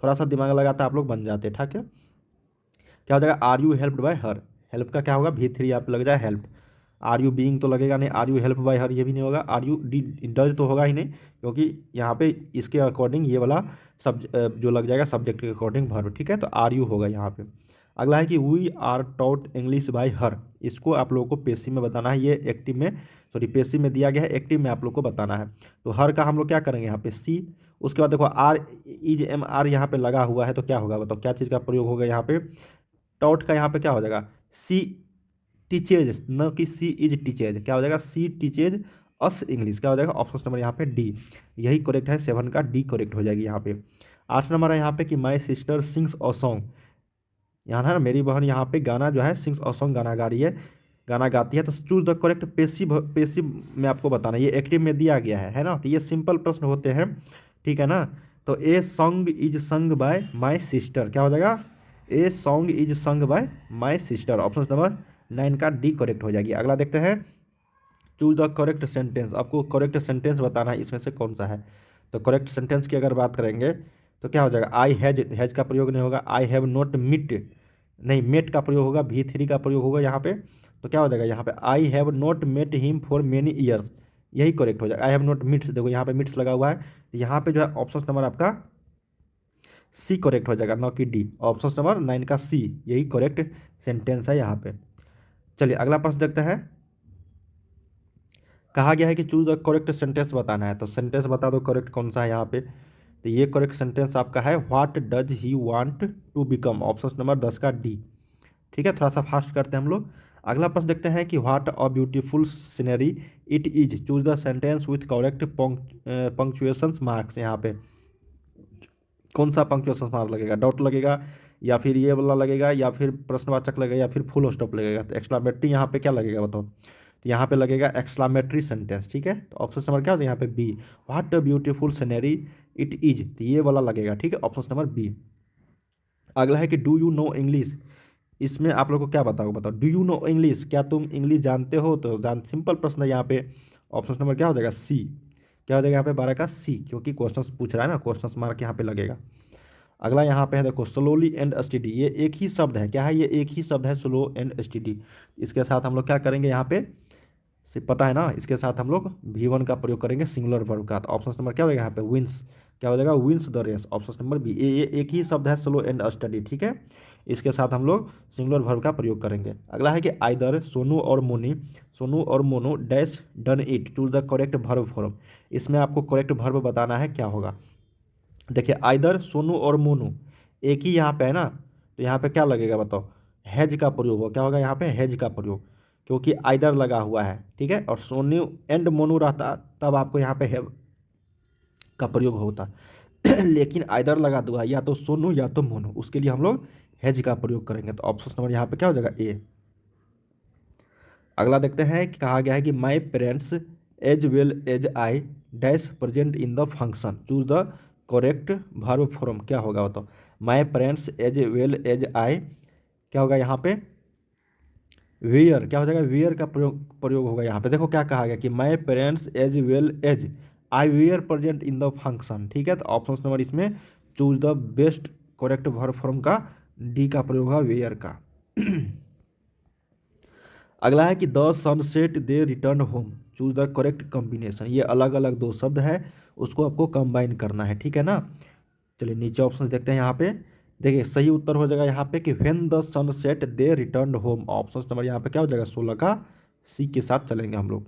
थोड़ा सा दिमाग लगाता आप लोग बन जाते, ठीक है। क्या हो जाएगा, are you helped by her, help का क्या होगा, V3 यहाँ पे लग जाए हेल्प। आर यू बीइंग तो लगेगा नहीं, are you help by her ये भी नहीं होगा, आर यू डी डज तो होगा ही नहीं, क्योंकि यहाँ पे इसके अकॉर्डिंग ये वाला जो लग जाएगा सब्जेक्ट के अकॉर्डिंग वर्ब, ठीक है। तो आर यू होगा यहाँ पे। अगला है कि we are taught English by her, इसको आप लोगों को पेसिव में बताना है, ये एक्टिव में सॉरी पेसिव में दिया गया है, एक्टिव में आप लोग को बताना है। तो हर का हम लोग क्या करेंगे यहाँ पे सी। उसके बाद देखो आर इज एम आर यहाँ पे लगा हुआ है, तो क्या होगा बताओ, क्या चीज़ का प्रयोग होगा यहाँ पे, टॉट का यहाँ पे क्या हो जाएगा, सी टीचेज, न कि सी इज टीचेज, क्या हो जाएगा, सी टीचेज अस इंग्लिश, क्या हो जाएगा, ऑप्शन नंबर यहाँ पे डी, यही करेक्ट है, 7 का डी करेक्ट हो जाएगी यहाँ पे। 8 नंबर है यहाँ पे कि my sister sings a song, यहाँ है ना मेरी बहन यहाँ पे गाना जो है सिंग्स अ सॉन्ग गाना गा रही है, गाना गाती है। तो choose the correct passive, passive में आपको बताना, ये एक्टिव में दिया गया है ना, तो ये सिंपल प्रश्न होते हैं, ठीक है ना। तो a song is sung by my sister, क्या हो जाएगा, a song is sung by my sister, option number 9 का डी करेक्ट हो जाएगी। अगला देखते हैं, चूज द करेक्ट सेंटेंस, आपको करेक्ट सेंटेंस बताना है इसमें से कौन सा है। तो करेक्ट सेंटेंस की अगर बात करेंगे तो क्या हो जाएगा, आई हैज का प्रयोग नहीं होगा, आई हैव नॉट मीट नहीं, मेट का प्रयोग होगा, V3 का प्रयोग होगा यहाँ पे। तो क्या हो जाएगा यहाँ पे, I have not met him for many years, यही करेक्ट हो जाएगा। आई हैव नॉट मीट्स, देखो यहाँ पे मीट्स लगा हुआ है, तो यहाँ पे जो है ऑप्शन नंबर आपका सी करेक्ट हो जाएगा, न कि डी, ऑप्शन नंबर 9 का सी, यही करेक्ट सेंटेंस है यहाँ पे। चलिए अगला प्रश्न देखते हैं, कहा गया है कि चूज द करेक्ट सेंटेंस बताना है, तो सेंटेंस बता दो करेक्ट कौन सा है यहाँ पे। तो ये करेक्ट सेंटेंस आपका है what does he want to become, option number 10 का डी। ठीक है, थोड़ा सा फास्ट करते हैं हम लोग। अगला प्रश्न देखते हैं कि what a beautiful scenery it is, choose the sentence with correct punctuation marks. यहाँ पे कौन सा पंक्चुएशन मार्क लगेगा, डॉट लगेगा या फिर ये वाला लगेगा या फिर प्रश्नवाचक लगेगा या फिर फुल स्टॉप लगेगा। तो एक्सक्लामेटरी यहाँ पे क्या लगेगा बताओ, तो यहाँ पे लगेगा एक्सक्लामेटरी सेंटेंस। ठीक है, तो ऑप्शन नंबर क्या होता है यहाँ पे B, what a beautiful scenery it is, तो ये वाला लगेगा। ठीक है, ऑप्शन नंबर बी। अगला है कि डू यू नो इंग्लिश, इसमें आप लोग को क्या बताओ, बताओ डू यू नो इंग्लिश, क्या तुम इंग्लिश जानते हो, तो सिंपल प्रश्न है यहाँ पे। ऑप्शन नंबर क्या हो जाएगा सी, क्या हो जाएगा यहाँ पे 12 का सी, क्योंकि क्वेश्चन पूछ रहा है ना, क्वेश्चन मार्क यहाँ पे लगेगा। अगला यहाँ पे है देखो स्लोली एंड स्टडी, ये एक ही शब्द है, क्या है ये एक ही शब्द है स्लो एंड स्टडी। इसके साथ हम लोग क्या करेंगे यहाँ पे, पता है ना, इसके साथ हम लोग V1 का प्रयोग करेंगे सिंगुलर वर्ब का। तो ऑप्शन नंबर क्या हो जाएगा यहाँ पे विंस, क्या हो जाएगा wins the race, option number B. ये एक ही शब्द है स्लो एंड स्टडी। ठीक है, इसके साथ हम लोग सिंगुलर वर्ब का प्रयोग करेंगे। अगला है कि आइदर सोनू और मोनी, सोनू और Monu dash done it, choose the correct verb form. इसमें आपको करेक्ट वर्ब बताना है क्या होगा। देखिए आइदर सोनू और मोनू एक ही यहाँ पे है ना, तो यहाँ पे क्या लगेगा बताओ, हैज का प्रयोग होगा। क्या होगा यहाँ पे हैज का प्रयोग, क्योंकि आइदर लगा हुआ है। ठीक है, और सोनू एंड मोनू रहता तब आपको यहाँ पे हैव का प्रयोग होता लेकिन आइदर लगा हुआ है, या तो सोनू या तो मोनू, उसके लिए हम लोग हैज का प्रयोग करेंगे। तो ऑप्शन नंबर यहाँ पे क्या हो जाएगा ए। अगला देखते हैं कि कहा गया है कि my parents as well as I dash present in the function, choose the correct verb form. क्या होगा बताओ, my parents as well as I, क्या होगा यहाँ पे वेयर, क्या हो जाएगा वेयर का प्रयोग होगा यहाँ पे। देखो क्या कहा गया कि my parents as well as I were present in the function. ठीक है, तो ऑप्शन नंबर इसमें choose the best correct verb form का डी का प्रयोग होगा वेयर का। अगला है कि the sunset they return home, choose the correct combination. ये अलग अलग दो शब्द है, उसको आपको कंबाइन करना है। ठीक है ना, चलिए नीचे ऑप्शन देखते हैं। यहाँ पे देखिए सही उत्तर हो जाएगा यहाँ पे कि when the sunset they return home, option number यहाँ पे क्या हो जाएगा 16 का सी के साथ चलेंगे हम लोग।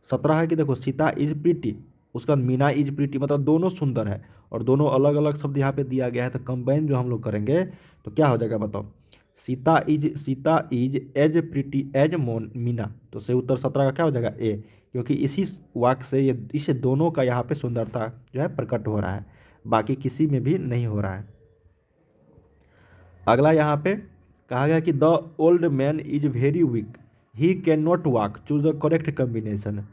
17 है कि देखो सीता इज प्रीटी, उसका मीना इज प्रीटी, मतलब दोनों सुंदर है और दोनों अलग अलग शब्द यहाँ पे दिया गया है, तो कंबाइन जो हम लोग करेंगे तो क्या हो जाएगा बताओ, Sita is as pretty as Meena. तो सही उत्तर 17 का क्या हो जाएगा ए, क्योंकि इसी वाक्य से ये इस दोनों का यहाँ पे सुंदरता जो है प्रकट हो रहा है, बाकी किसी में भी नहीं हो रहा है। अगला यहाँ पे कहा गया कि the old man is very weak he can not walk, choose the correct combination.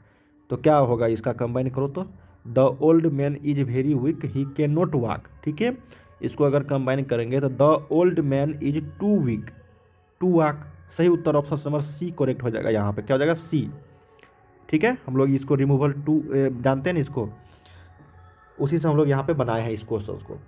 तो क्या होगा इसका कंबाइन करो तो the old man is very weak he can not walk. ठीक है, इसको अगर कंबाइन करेंगे तो the old man is too weak to walk. सही उत्तर ऑप्शन नंबर सी करेक्ट हो जाएगा। यहाँ पे क्या हो जाएगा सी। ठीक है, हम लोग इसको रिमूवल टू जानते हैं ना इसको, उसी से हम लोग यहाँ पे बनाए हैं इस क्वेश्चन को।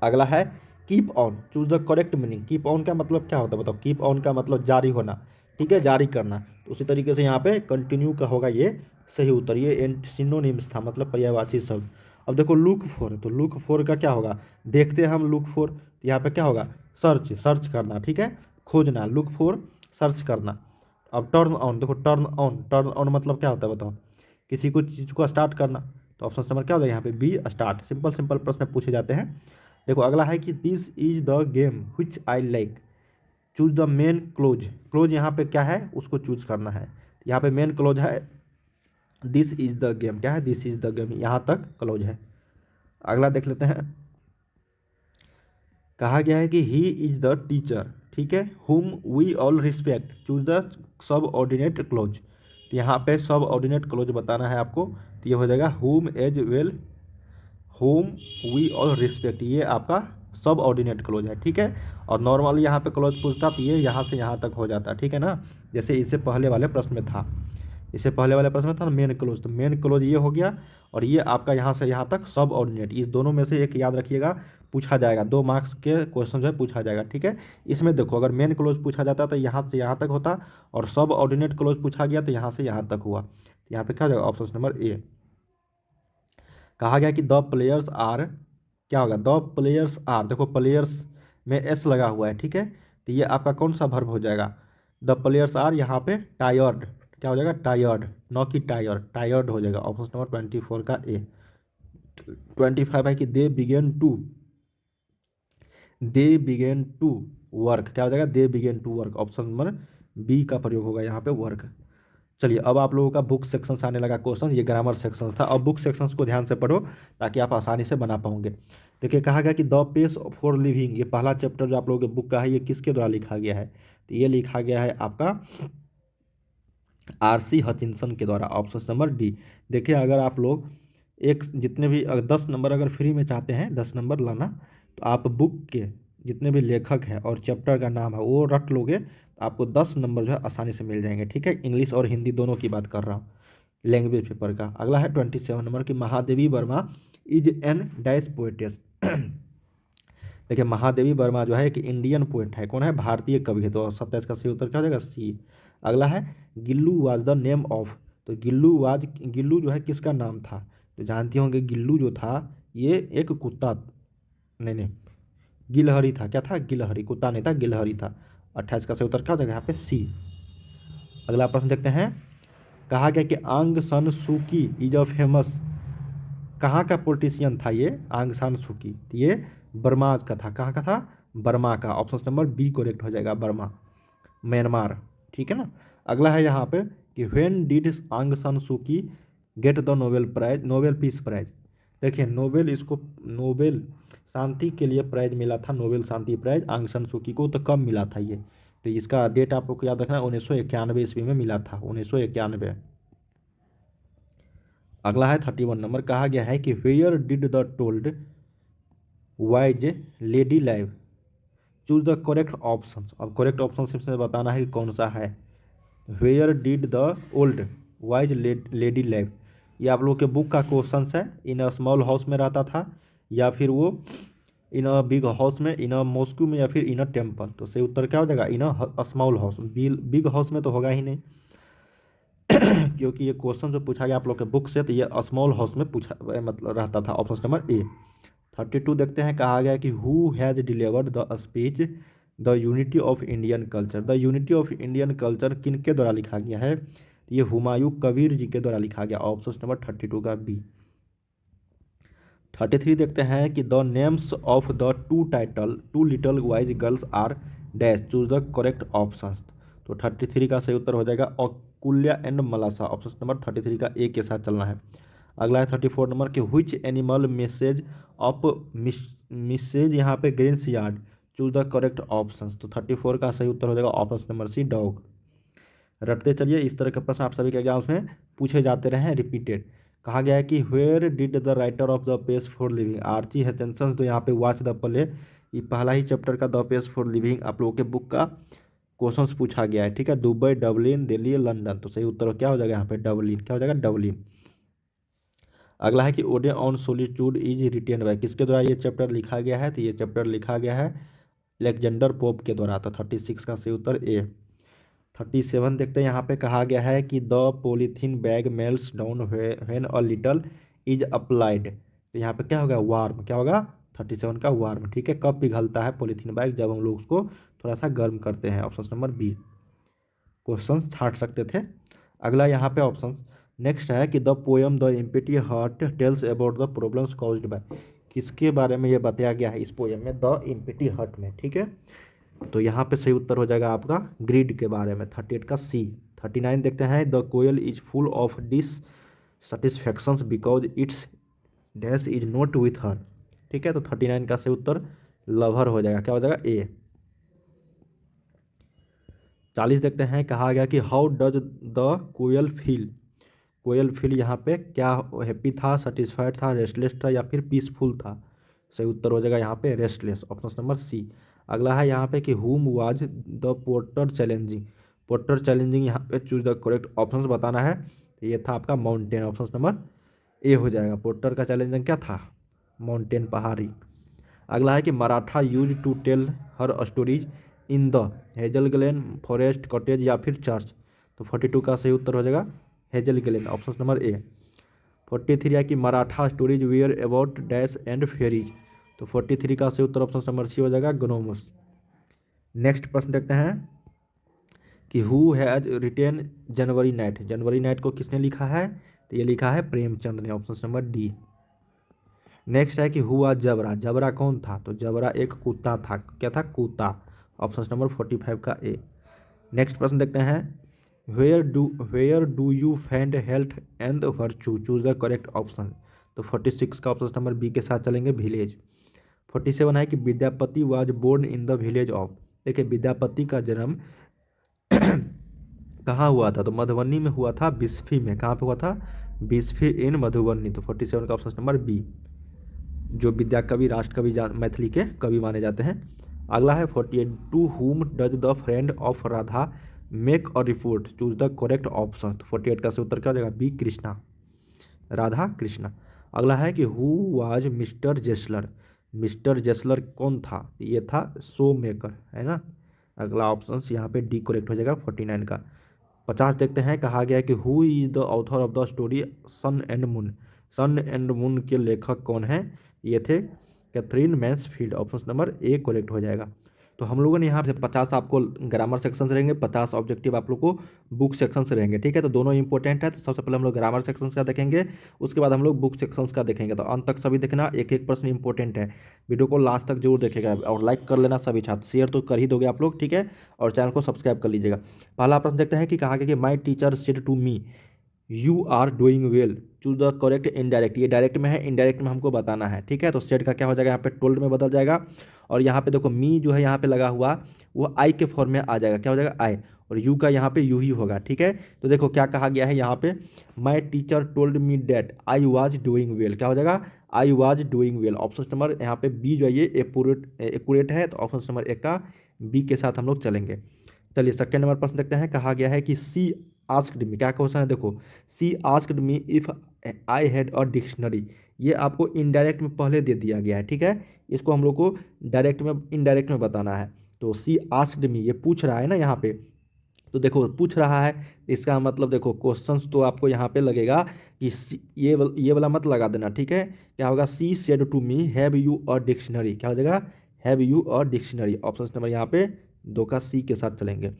अगला है keep on, choose the correct meaning. Keep on का मतलब क्या होता है बताओ, कीप ऑन का मतलब जारी होना। ठीक है, जारी करना। तो उसी तरीके से यहाँ पे कंटिन्यू का होगा ये सही उत्तर। ये सिनोनिम्स था, मतलब पर्यायवाची शब्द। अब देखो लुक फॉर, तो लुक फॉर का क्या होगा, देखते हैं हम लुक फॉर, तो यहाँ पे क्या होगा सर्च, सर्च करना। ठीक है, खोजना, लुक फॉर सर्च करना। अब टर्न ऑन, देखो टर्न ऑन मतलब क्या होता है बताओ, किसी को चीज़ को स्टार्ट करना। तो ऑप्शन नंबर क्या हो जाएगा यहाँ पे बी स्टार्ट। सिंपल सिंपल प्रश्न पूछे जाते हैं। देखो अगला है कि this is the game which I like, choose the main close. Close यहाँ पे क्या है उसको चूज करना है। यहाँ पे मेन क्लोज है दिस इज द गेम, क्या है दिस इज द गेम, यहाँ तक क्लोज है। अगला देख लेते हैं, कहा गया है कि ही इज द टीचर, ठीक है, whom we all respect, choose the subordinate clause. तो यहाँ पे सब ऑर्डिनेट क्लोज बताना है आपको, तो ये हो जाएगा whom as well home we all respect, ये आपका सब ऑर्डिनेट क्लोज है। ठीक है, और नॉर्मली यहाँ पे क्लोज पूछता तो ये यहाँ से यहाँ तक हो जाता। ठीक है ना, जैसे इससे पहले वाले प्रश्न में था, इससे पहले वाले प्रश्न में था ना मेन क्लोज, तो मेन क्लोज ये हो गया, और ये आपका यहाँ से यहाँ तक सब ऑर्डिनेट। इस दोनों में से एक याद रखिएगा, पूछा जाएगा 2 मार्क्स के क्वेश्चन जो है पूछा जाएगा। ठीक है, इसमें देखो अगर मेन क्लोज पूछा जाता तो यहाँ से यहाँ तक होता, और सब ऑर्डिनेट क्लोज पूछा गया तो यहाँ से यहाँ तक हुआ। तो यहाँ पे क्या हो जाएगा ऑप्शन नंबर ए। कहा गया कि द प्लेयर्स आर, क्या होगा द प्लेयर्स आर, देखो प्लेयर्स में एस लगा हुआ है। ठीक है, तो ये आपका कौन सा वर्ब हो जाएगा, द प्लेयर्स आर यहाँ पे टायर्ड, क्या हो जाएगा टायर्ड, नॉट की टायर्ड, टायर्ड हो जाएगा ऑप्शन नंबर 24 का ए। 25 है कि दे बिगेन टू वर्क, क्या हो जाएगा, they began to work, option number B का प्रयोग होगा यहाँ पे, वर्क। चलिए अब आप लोगों का बुक सेक्शन आने लगा क्वेश्चन, ये ग्रामर सेक्शन था। अब बुक सेक्शंस को ध्यान से पढ़ो ताकि आप आसानी से बना पाओगे। देखिए कहा गया कि द पेस फॉर लिविंग, ये पहला चैप्टर जो आप लोगों के बुक का है, ये किसके द्वारा लिखा गया है, तो ये लिखा गया है आपका आरसी हचिंसन के द्वारा, ऑप्शन नंबर डी। देखिए अगर आप लोग एक जितने भी 10 नंबर अगर फ्री में चाहते हैं 10 नंबर लाना, तो आप बुक के जितने भी लेखक हैं और चैप्टर का नाम है वो रट लोगे तो आपको 10 नंबर जो है आसानी से मिल जाएंगे। ठीक है, इंग्लिश और हिंदी दोनों की बात कर रहा हूँ, लैंग्वेज पेपर का। अगला है 27 नंबर की Mahadevi Verma is an dash poetess. देखिए महादेवी वर्मा जो है एक इंडियन पोएट है, कौन है, भारतीय कवि है, तो 27 का सही उत्तर क्या हो जाएगा, सी। अगला है Gillu was the name of, तो गिल्लू जो है किसका नाम था, तो जानते होंगे गिल्लू जो था ये एक कुत्ता, नहीं गिलहरी था, क्या था, गिलहरी, कुत्ता नहीं था, गिलहरी था। 28 का सही उत्तर क्या हो जाएगा यहाँ पे, सी। अगला प्रश्न देखते हैं, कहा गया कि आंग सन सूकी इज अ फेमस, कहाँ का पॉलिटिशियन था ये आंग सान सूकी, तो ये बर्मा का था, कहाँ का था, बर्मा का, ऑप्शन नंबर बी करेक्ट हो जाएगा, बर्मा, म्यांमार। ठीक है ना। अगला है यहाँ पे कि when did Aung San Suu Kyi get the Nobel prize, Nobel piece prize. देखिए नोबेल शांति के लिए प्राइज मिला था, नोबेल शांति प्राइज आंग सान सूकी को, तो कब मिला था ये, तो इसका डेट आप लोग को याद रखना है, 1991 ईस्वी में मिला था, 1991। अगला है 31 नंबर, कहा गया है कि where did the told wise lady live choose the correct option. अब करेक्ट ऑप्शन से बताना है कि कौन सा है। Where did the old wise lady live, ये आप लोग के बुक का क्वेश्चन है। इन अ स्मॉल हाउस में रहता था, या फिर वो इन अ बिग हाउस में, इन अ मॉस्को में, या फिर इन अ टेम्पल, तो सही उत्तर क्या हो जाएगा, in a small house. Big house में तो होगा ही नहीं क्योंकि ये क्वेश्चन जो पूछा गया आप लोग के बुक से, तो ये स्मॉल हाउस में पूछा मतलब रहता था, ऑप्शन नंबर ए। 32 देखते हैं, कहा गया कि who has delivered the speech the unity of Indian culture, the unity of Indian culture किन के द्वारा लिखा गया है, तो ये हुमायूं कबीर जी के द्वारा लिखा गया, ऑप्शन नंबर 32 का बी। 33 देखते हैं कि the names of the two little wise girls are dash choose the correct option, तो 33 का सही उत्तर हो जाएगा Akulya and Malasa, option number 33 का ए के साथ चलना है। अगला है 34 नंबर कि which animal message of Mrs यहाँ पे Green's yard choose the correct option, तो 34 का सही उत्तर हो जाएगा ऑप्शन नंबर सी, डॉग। रटते चलिए, इस तरह के प्रश्न आप सभी के एग्जाम्स में पूछे जाते रहे हैं रिपीटेड। कहा गया है कि where did the writer of the page for living Archie Hutchinson, तो यहाँ पे वॉच द प्ले, ये पहला ही चैप्टर का द पेज फॉर लिविंग आप लोगों के बुक का क्वेश्चंस पूछा गया है। ठीक है, दुबई, डबलिन, दिल्ली, लंदन, तो सही उत्तर क्या हो जाएगा यहाँ पे, डबलिन, क्या हो जाएगा, डबलिन। अगला है कि ode on solitude is written by, किसके द्वारा ये चैप्टर लिखा गया है, तो ये चैप्टर लिखा गया है अलेक्जेंडर पोप के द्वारा, तो 36 का सही उत्तर ए। 37 देखते हैं, यहाँ पे कहा गया है कि the polythene bag melts down when a little is applied, तो यहाँ पे क्या होगा, वार्म, क्या होगा, 37 का वार्म। ठीक है, कब पिघलता है पॉलीथीन बैग, जब हम लोग उसको थोड़ा सा गर्म करते हैं, ऑप्शन नंबर बी। क्वेश्चन छांट सकते थे। अगला यहाँ पे ऑप्शन नेक्स्ट है कि the poem the empty heart tells about the problems caused by, किसके बारे में ये बताया गया है इस पोएम में, द एम्प्टी हार्ट में। ठीक है, तो यहाँ पे सही उत्तर हो जाएगा आपका ग्रीड के बारे में, 38 का सी। 39 देखते हैं, the koel is full of dissatisfactions because its dash is not with her. ठीक है, तो 39 का सही उत्तर लवर हो जाएगा, क्या हो जाएगा, ए। 40 देखते हैं, कहा गया कि how does the koel feel, koel feel यहाँ पे क्या, हैप्पी था, सेटिस्फाइड था, रेस्टलेस था, या फिर पीसफुल था, सही उत्तर हो जाएगा यहाँ पे रेस्टलेस, ऑप्शन नंबर सी। अगला है यहाँ पे कि हुम was the porter challenging, porter challenging यहाँ पे चूज द करेक्ट ऑप्शन बताना है, तो ये था आपका माउंटेन, ऑप्शन नंबर ए हो जाएगा। पोर्टर का चैलेंजिंग क्या था, माउंटेन, पहाड़ी। अगला है कि Martha use to tell her stories in the hazel glen, forest, cottage, या फिर चर्च, तो 42 का सही उत्तर हो जाएगा hazel glen, option number A. 43 है कि Martha stories were about dash and fairies, तो 43 का सही उत्तर ऑप्शन नंबर सी हो जाएगा ग्नोमस। नेक्स्ट प्रश्न देखते हैं कि who has retain January night, January night को किसने लिखा है, तो ये लिखा है प्रेमचंद ने, ऑप्शन नंबर डी। नेक्स्ट है कि हुआ जबरा, जबरा कौन था, तो जबरा एक कुत्ता था, क्या था, कुत्ता। ऑप्शन नंबर 45 का ए। नेक्स्ट प्रश्न देखते हैं, where do you find health and virtue, choose the correct option. तो 46 का ऑप्शन नंबर बी के साथ चलेंगे, विलेज। 47 है कि Vidyapati was born in the village of. देखिए विद्यापति का जन्म कहाँ हुआ था, तो मधुबनी में हुआ था, बिस्फी में। कहाँ पे हुआ था, बिस्फी इन मधुबनी। तो 47 का ऑप्शन नंबर बी, जो विद्या कवि, राष्ट्र कवि, मैथिली के कवि माने जाते हैं। अगला है 48, to whom does the friend of Radha make a report, choose the correct option. तो 48 का से उत्तर क्या हो जाएगा, बी, कृष्णा, राधा कृष्णा। अगला है कि हु वाज मिस्टर जेसलर, मिस्टर जेसलर कौन था, ये था शो मेकर, है ना। अगला ऑप्शन यहाँ पे डी करेक्ट हो जाएगा 49 का। 50 देखते हैं, कहा गया है कि who is the author of the story sun and moon, sun and moon के लेखक कौन है, ये थे Katherine Mansfield. Option number A correct हो जाएगा। तो हम लोगों ने यहाँ से 50 आपको ग्रामर सेक्शन से रहेंगे, 50 ऑब्जेक्टिव आप लोग को बुक सेक्शन से रहेंगे, ठीक है। तो दोनों इंपॉर्टेंट है। तो सबसे पहले हम लोग ग्रामर सेक्शन का देखेंगे, उसके बाद हम लोग बुक सेक्शन का देखेंगे। तो अंत तक सभी देखना, एक एक प्रश्न इंपॉर्टेंट है। वीडियो को लास्ट तक जरूर देखेगा और लाइक कर लेना सभी छात्र, शेयर तो कर ही दोगे आप लोग, ठीक है। और चैनल को सब्सक्राइब कर लीजिएगा। पहला प्रश्न देखते हैं कि कहा गया कि my teacher said to me you are doing well, choose the correct indirect. ये डायरेक्ट में है, इनडायरेक्ट में हमको बताना है, ठीक है। तो सेड का क्या हो जाएगा, यहाँ पे टोल्ड में बदल जाएगा। और यहाँ पे देखो मी जो है यहाँ पे लगा हुआ, वो आई के फॉर्म में आ जाएगा, क्या हो जाएगा, आई। और यू का यहाँ पे यू ही होगा, ठीक है। तो देखो क्या कहा गया है यहाँ पे, my teacher told me that I was doing well, क्या हो जाएगा, I was doing well. Option number यहाँ पे बी जो है ये एक्यूरेट है। तो ऑप्शन नंबर ए का बी के साथ हम लोग चलेंगे। चलिए सेकेंड नंबर प्रश्न देखते हैं, कहा गया है कि सी आस्क्ड मी, क्या क्वेश्चन है देखो, she asked me if I had a dictionary. ये आपको इनडायरेक्ट में पहले दे दिया गया है, ठीक है। इसको हम लोग को डायरेक्ट में इनडायरेक्ट में बताना है। तो सी आस्क्ड मी, ये पूछ रहा है ना यहाँ पे, तो देखो पूछ रहा है, इसका मतलब देखो क्वेश्चंस तो आपको यहाँ पे लगेगा कि ये वाला मत लगा देना, ठीक है। क्या होगा, she said to me have you a dictionary, क्या हो जाएगा, have you a dictionary. Option number यहाँ पे दो का सी के साथ चलेंगे।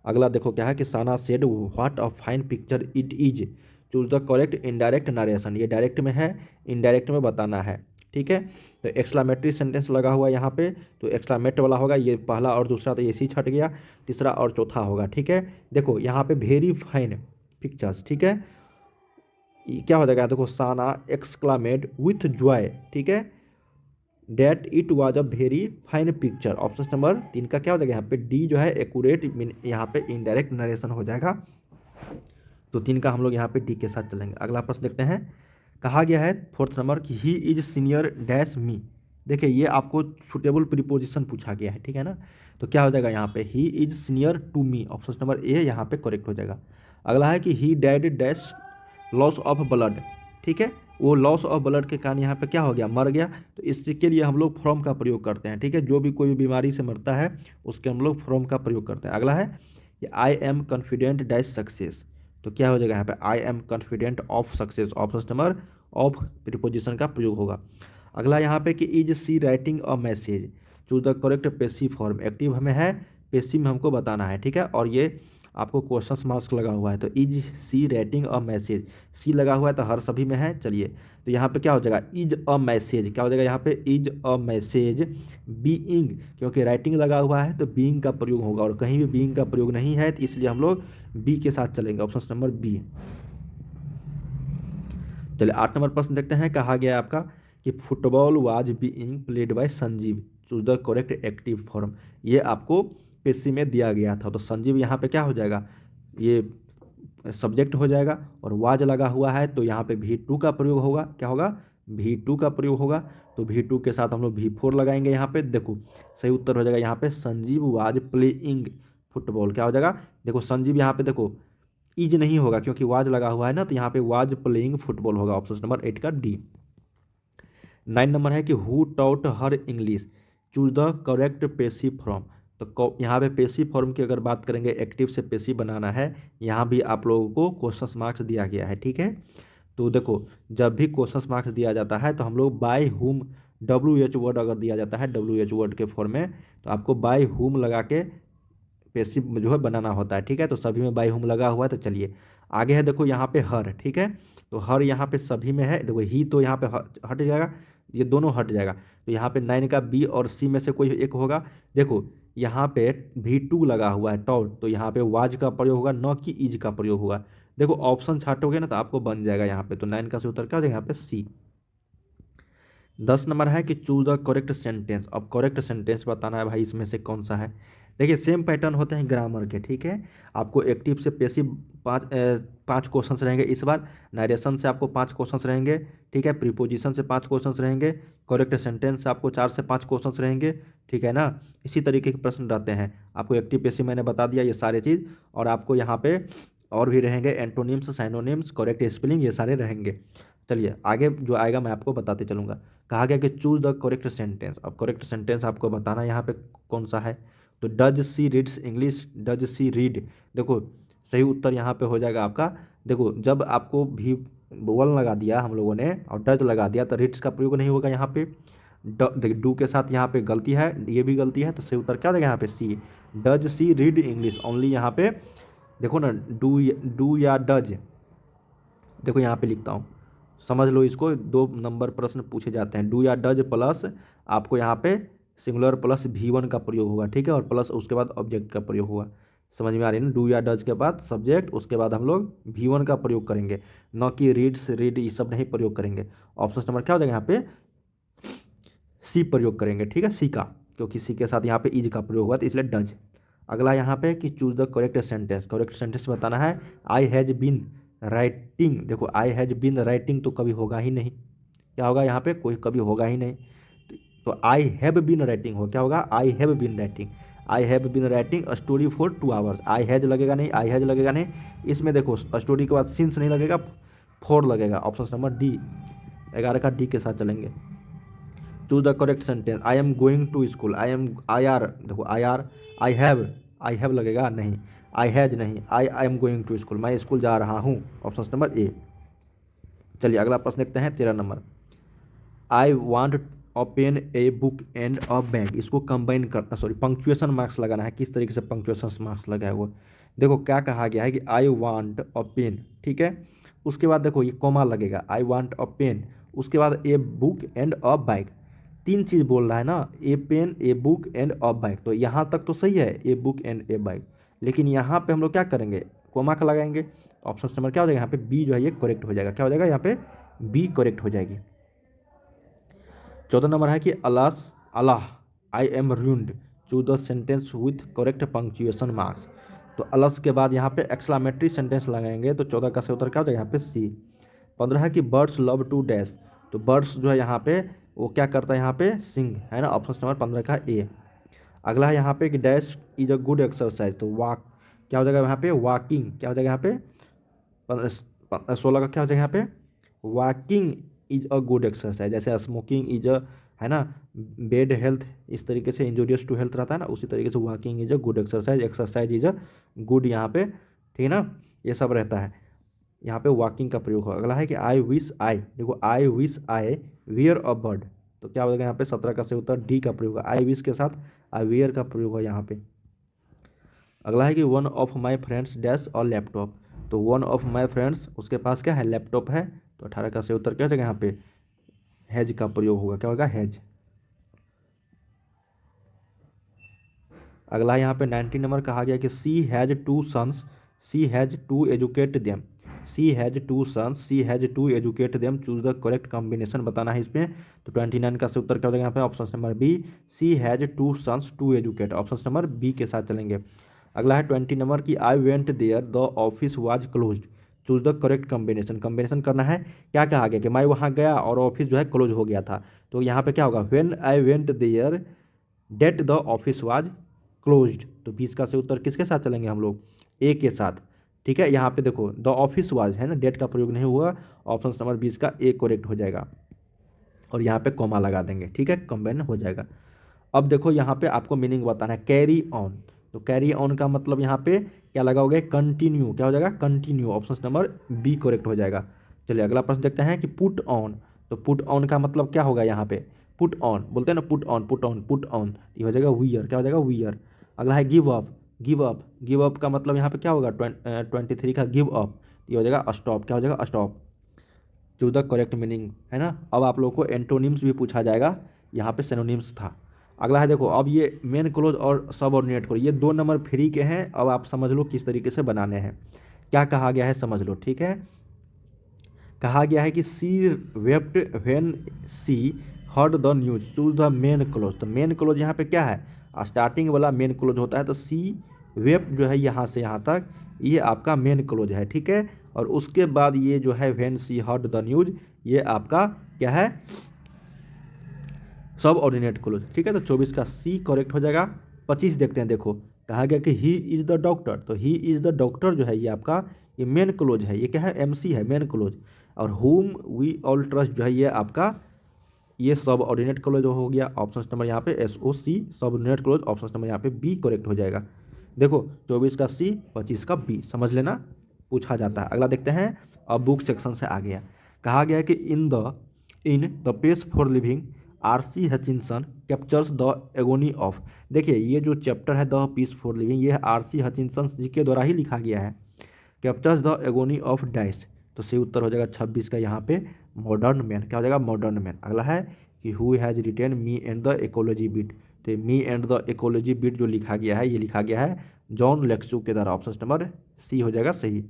अगला देखो क्या है कि Sana said what a fine picture it is, choose the correct indirect narration. ये डायरेक्ट में है, इनडायरेक्ट में बताना है, ठीक है। तो एक्सक्लामेटरी सेंटेंस लगा हुआ है यहाँ पे, तो एक्सक्लामेट वाला होगा, ये पहला और दूसरा तो ये सी छट गया, तीसरा और चौथा होगा, ठीक है। देखो यहाँ पे वेरी फाइन पिक्चर्स, ठीक है, ये क्या हो जाएगा, देखो साना एक्सक्लामेट विथ जॉय, ठीक है, that it was a very fine picture. Option number 3 का क्या हो जाएगा, यहाँ पे डी जो है एक्यूरेट, यहाँ पे इनडायरेक्ट नरेशन हो जाएगा। तो 3 का हम लोग यहाँ पे डी के साथ चलेंगे। अगला प्रश्न देखते हैं, कहा गया है फोर्थ नंबर कि ही इज सीनियर डैश मी। देखिए ये आपको सुटेबल प्रीपोजिशन पूछा गया है, ठीक है ना। तो क्या हो जाएगा यहाँ पे, he is senior to me. Option number A यहाँ पे करेक्ट हो जाएगा। अगला है कि he died dash loss of blood, ठीक है, वो लॉस ऑफ ब्लड के कारण यहाँ पे क्या हो गया, मर गया। तो इसके लिए हम लोग फ्रॉम का प्रयोग करते हैं, ठीक है। जो भी कोई भी बीमारी से मरता है उसके हम लोग फ्रॉम का प्रयोग करते हैं। अगला है कि I am confident dash success. तो क्या हो जाएगा यहाँ पे, I am confident of success. Option number of preposition का प्रयोग होगा। अगला यहाँ पे कि is she writing a message, choose the correct passive form. Active हमें है, पेसिव में हमको बताना है, ठीक है। और ये आपको क्वेश्चन मार्क्स लगा हुआ है, तो is she writing a message, she लगा हुआ है तो हर सभी में है। चलिए तो यहाँ पे क्या हो जाएगा, इज अ मैसेज, क्या हो जाएगा यहाँ पे, इज अ मैसेज बीइंग, क्योंकि राइटिंग लगा हुआ है तो बीइंग का प्रयोग होगा, और कहीं भी बीइंग का प्रयोग नहीं है, तो इसलिए हम लोग बी के साथ चलेंगे। Option number B. चलिए 8 नंबर प्रश्न देखते हैं, कहा गया है आपका कि football was being played by Sanjeev, choose the correct active form. ये आपको पीसी में दिया गया था, तो संजीव यहाँ पे क्या हो जाएगा, ये सब्जेक्ट हो जाएगा, और वाज लगा हुआ है तो यहाँ पे V2 का प्रयोग होगा, क्या होगा, V2 का प्रयोग होगा। तो V2 के साथ हम लोग V4 लगाएंगे यहाँ पे। देखो सही उत्तर हो जाएगा यहाँ पे संजीव वाज प्लेइंग फुटबॉल, क्या हो जाएगा, देखो संजीव यहाँ पे देखो इज नहीं होगा क्योंकि वाज लगा हुआ है ना, तो यहाँ पे वाज प्लेइंग फुटबॉल होगा। ऑप्शन नंबर 8 का डी। 9 नंबर है कि who taught her English, choose the correct passive form. तो यहाँ पे पेसिव फॉर्म की अगर बात करेंगे, एक्टिव से पेसिव बनाना है, यहाँ भी आप लोगों को क्वेश्चन मार्क्स दिया गया है, ठीक है। तो देखो जब भी क्वेश्चन मार्क्स दिया जाता है तो हम लोग बाय हुम, WH वर्ड अगर दिया जाता है WH वर्ड के फॉर्म में, तो आपको बाय हुम लगा के पेसिव जो है बनाना होता है, ठीक है। तो सभी में बाय होम लगा हुआ है। तो चलिए आगे है, देखो यहाँ पे हर, ठीक है, तो हर यहाँ पे सभी में है। देखो ही तो यहाँ पे हट जाएगा, ये दोनों हट जाएगा। तो यहाँ पे 9 का बी और सी में से कोई एक होगा। देखो यहाँ पे V2 लगा हुआ है टॉल, तो यहाँ पे वाज का प्रयोग होगा, न कि इज का प्रयोग होगा। देखो ऑप्शन छाटोगे ना तो आपको बन जाएगा यहाँ पे। तो 9 का से उत्तर क्या हो जाएगा यहाँ पे सी। 10 नंबर है कि चूज द करेक्ट सेंटेंस। अब करेक्ट सेंटेंस बताना है भाई, इसमें से कौन सा है। देखिए सेम पैटर्न होते हैं ग्रामर के, ठीक है। आपको एक्टिव से पेसिव पाँच क्वेश्चंस रहेंगे इस बार। नरेशन से आपको 5 क्वेश्चंस रहेंगे, ठीक है। प्रीपोजिशन से 5 क्वेश्चंस रहेंगे। करेक्ट सेंटेंस से आपको 4 से 5 क्वेश्चंस रहेंगे, ठीक है ना। इसी तरीके के प्रश्न रहते हैं। आपको एक्टिव पेसिव मैंने बता दिया ये सारे चीज़, और आपको यहाँ पे और भी रहेंगे एंटोनिम्स, साइनोनिम्स, करेक्ट स्पेलिंग, ये सारे रहेंगे। चलिए आगे जो आएगा मैं आपको बताते चलूँगा। कहा गया कि चूज द करेक्ट सेंटेंस। अब करेक्ट सेंटेंस आपको बताना यहाँ पे कौन सा है। तो does she reads English, does she read. देखो सही उत्तर यहाँ पे हो जाएगा आपका। देखो जब आपको भी वन लगा दिया हम लोगों ने और डज लगा दिया तो रीड्स का प्रयोग नहीं होगा यहाँ पे। डू के साथ यहाँ पे गलती है, ये भी गलती है, तो सही उत्तर क्या हो जाएगा यहाँ पे C. Does she read English only. यहाँ पे देखो ना डू या डज, देखो यहाँ पे लिखता हूँ, समझ लो इसको। 2 नंबर प्रश्न पूछे जाते हैं। डू या डज प्लस आपको यहाँ पे सिंगुलर प्लस V1 का प्रयोग होगा, ठीक है, और प्लस उसके बाद ऑब्जेक्ट का प्रयोग होगा। समझ में आ रही है ना। डू या डज के बाद सब्जेक्ट, उसके बाद हम लोग V1 का प्रयोग करेंगे, न कि रीड्स रीड ये सब नहीं प्रयोग करेंगे। ऑप्शन नंबर क्या हो जाएगा यहाँ पे सी प्रयोग करेंगे, ठीक है, सी का, क्योंकि सी के साथ यहाँ पे इज का प्रयोग हुआ तो इसलिए डज। अगला यहाँ पे कि choose the correct sentence. Correct sentence बताना है। I has been writing. देखो आई हैज बीन राइटिंग तो कभी होगा ही नहीं, क्या होगा यहाँ पे कोई कभी होगा ही नहीं। तो आई हैव बीन राइटिंग हो, क्या होगा I have been writing. I have been writing a story for 2 hours. I has लगेगा नहीं, आई हैज लगेगा नहीं। इसमें देखो स्टोरी के बाद सिंस नहीं लगेगा, 4 लगेगा। ऑप्शन नंबर डी, 11 का डी के साथ चलेंगे। Choose the correct sentence. I am going to school, I are, देखो आई हैव लगेगा नहीं, आई हैज नहीं, I am going to school, मैं स्कूल जा रहा हूँ। Option number A. चलिए अगला प्रश्न देखते हैं 13 number. I want a pen a book and a bag. इसको कंबाइन करना, सॉरी पंक्चुएशन मार्क्स लगाना है। किस तरीके से पंक्चुएशन मार्क्स लगाए वो देखो। क्या कहा गया है कि आई वांट अ पेन, ठीक है। उसके बाद देखो ये कॉमा लगेगा, आई वांट अ पेन, उसके बाद a book and a bag. 3 चीज़ बोल रहा है ना, a pen a book and a bag. तो यहाँ तक तो सही है, a book and a bag, लेकिन यहाँ पे हम लोग क्या करेंगे कॉमा का लगाएंगे। ऑप्शन नंबर क्या हो जाएगा यहाँ पे बी जो है ये करेक्ट हो जाएगा। क्या हो जाएगा यहाँ पे बी करेक्ट हो जाएगी। 14 नंबर है कि अलास अल्लाह I am ruined. Choose the sentence with correct punctuation marks. तो अलस के बाद यहाँ पे एक्सक्लामेटरी सेंटेंस लगाएंगे, तो 14 का सही उत्तर क्या हो जाएगा यहाँ पे सी। 15 है कि बर्ड्स लव टू डैश। तो बर्ड्स जो है यहाँ पे वो क्या करता है यहाँ पे सिंग, है ना। ऑप्शन नंबर 15 का ए। अगला है यहाँ पे कि dash is a good exercise. तो वॉक क्या हो जाएगा यहाँ पे वॉकिंग, क्या हो जाएगा यहाँ पे 16 का क्या हो जाएगा यहाँ पे walking is a good exercise. जैसे स्मोकिंग इज अ, है ना, बेड हेल्थ, इस तरीके से इंजूरियस टू हेल्थ रहता है ना, उसी तरीके से walking is a good exercise, exercise is a good यहाँ पे, ठीक है ना, ये सब रहता है। यहाँ पे वॉकिंग का प्रयोग हो। अगला है कि आई विश आई, देखो I wish I wear a bird. तो क्या हो जाएगा यहाँ पे 17 का सही उत्तर डी का प्रयोग है। आई विश के साथ आई वियर का प्रयोग है यहाँ पे। अगला है कि one of my friends dash और लैपटॉप। तो वन ऑफ माई फ्रेंड्स उसके पास क्या है लैपटॉप है। तो 18 का सही उत्तर क्या हो जाएगा यहाँ पे हैज का प्रयोग होगा। क्या होगा हैज। अगला यहाँ पे 19 नंबर कहा गया कि she has 2 sons, she has to educate them. She has 2 sons, she has to educate them. Choose the correct combination बताना है इसमें। तो 29 का सही उत्तर क्या हो जाएगा यहाँ पे option number B, she has 2 sons to educate. Option number B के साथ चलेंगे। अगला है 20 नंबर की I went there the office was closed. Choose the correct combination. Combination करना है। क्या कहा गया कि मैं वहाँ गया और ऑफिस जो है क्लोज हो गया था। तो यहाँ पे क्या होगा when I went there that the office was closed. तो 20 का सही उत्तर किसके साथ चलेंगे हम लोग ए के साथ, ठीक है। यहाँ पे देखो द ऑफिस वाज है ना, डेट का प्रयोग नहीं हुआ। ऑप्शन नंबर 20 का ए करेक्ट हो जाएगा और यहाँ पे कॉमा लगा देंगे, ठीक है, कंबाइन हो जाएगा। अब देखो यहाँ पे आपको मीनिंग बताना है कैरी ऑन। तो कैरी ऑन का मतलब यहाँ पे क्या लगाओगे कंटिन्यू। क्या हो जाएगा continue. Option number B correct हो जाएगा। चलिए अगला प्रश्न देखते हैं कि पुट ऑन। तो पुट ऑन का मतलब क्या होगा यहाँ पे पुट ऑन बोलते हैं ना, put on put on put on, ये हो जाएगा वियर। क्या हो जाएगा वियर। अगला है give up. Give up, give up का मतलब यहाँ पे क्या होगा 23 का गिव अप, ये हो जाएगा स्टॉप। क्या हो जाएगा stop. Choose the correct meaning, है ना। अब आप लोगों को एंटोनिम्स भी पूछा जाएगा, यहाँ पे सिनोनिम्स था। अगला है देखो, अब ये मेन क्लोज और सबऑर्डिनेट क्लोज ये 2 नंबर फ्री के हैं। अब आप समझ लो किस तरीके से बनाने हैं, क्या कहा गया है समझ लो, ठीक है। कहा गया है कि she wept when she heard the news, choose the main clause. तो मेन क्लोज यहाँ पे क्या है, स्टार्टिंग वाला मेन क्लोज होता है। तो सी वेप्ट जो है यहाँ से यहाँ तक ये आपका मेन क्लोज है, ठीक है। और उसके बाद ये जो है when she heard the news ये आपका क्या है, सब ऑर्डिनेट क्लोज, ठीक है। तो 24 का सी करेक्ट हो जाएगा। 25 देखते हैं, देखो कहा गया कि ही इज़ द डॉक्टर। तो ही इज़ द डॉक्टर जो है ये आपका ये मेन क्लोज है, ये क्या है एमसी है मेन क्लोज। और हुम वी ऑल ट्रस्ट जो है ये आपका ये सब ऑर्डिनेट क्लोज हो गया। ऑप्शन नंबर यहाँ पे SOC सब ऑर्डिनेट क्लोज, ऑप्शन नंबर यहाँ पे बी करेक्ट हो जाएगा। देखो 24 का सी 25 का बी, समझ लेना पूछा जाता है। अगला देखते हैं, अब बुक सेक्शन से आ गया। कहा गया कि in the pace for living RC Hutchinson captures the agony of. देखिए ये जो चैप्टर है द पीस फॉर लिविंग ये RC हचिनसन जी के द्वारा ही लिखा गया है। Captures the agony of dice, तो सही उत्तर हो जाएगा 26 का यहाँ पे मॉडर्न मैन, क्या हो जाएगा मॉडर्न मैन। अगला है कि who has written me and the ecology bit. तो me and the ecology bit जो लिखा गया है ये लिखा गया है जॉन लेक्सू के द्वारा, ऑप्शन नंबर सी हो जाएगा सही।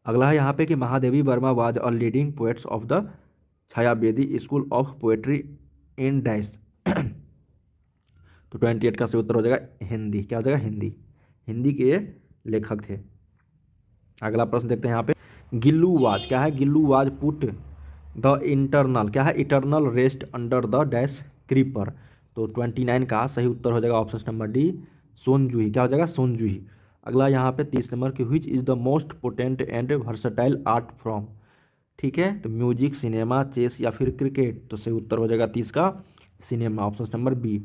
अगला है यहाँ पे कि Mahadevi Verma was a leading poets of the Chhayavadi school of poetry in dice. तो 28 का सही उत्तर हो जाएगा हिंदी, क्या हो जाएगा हिंदी, हिंदी के ये लेखक थे। अगला प्रश्न देखते हैं यहाँ पे, गिल्लू वाज क्या है, Gillu was put the internal क्या है eternal rest under the dash creeper. तो 29 का सही उत्तर हो जाएगा ऑप्शन नंबर डी सोनजूही, क्या हो जाएगा सोनजूही। अगला यहाँ पे 30 नंबर की which is the most potent and versatile art from, ठीक है। तो म्यूजिक, सिनेमा, चेस या फिर क्रिकेट। तो सही उत्तर हो जाएगा 30 का सिनेमा, ऑप्शन नंबर बी।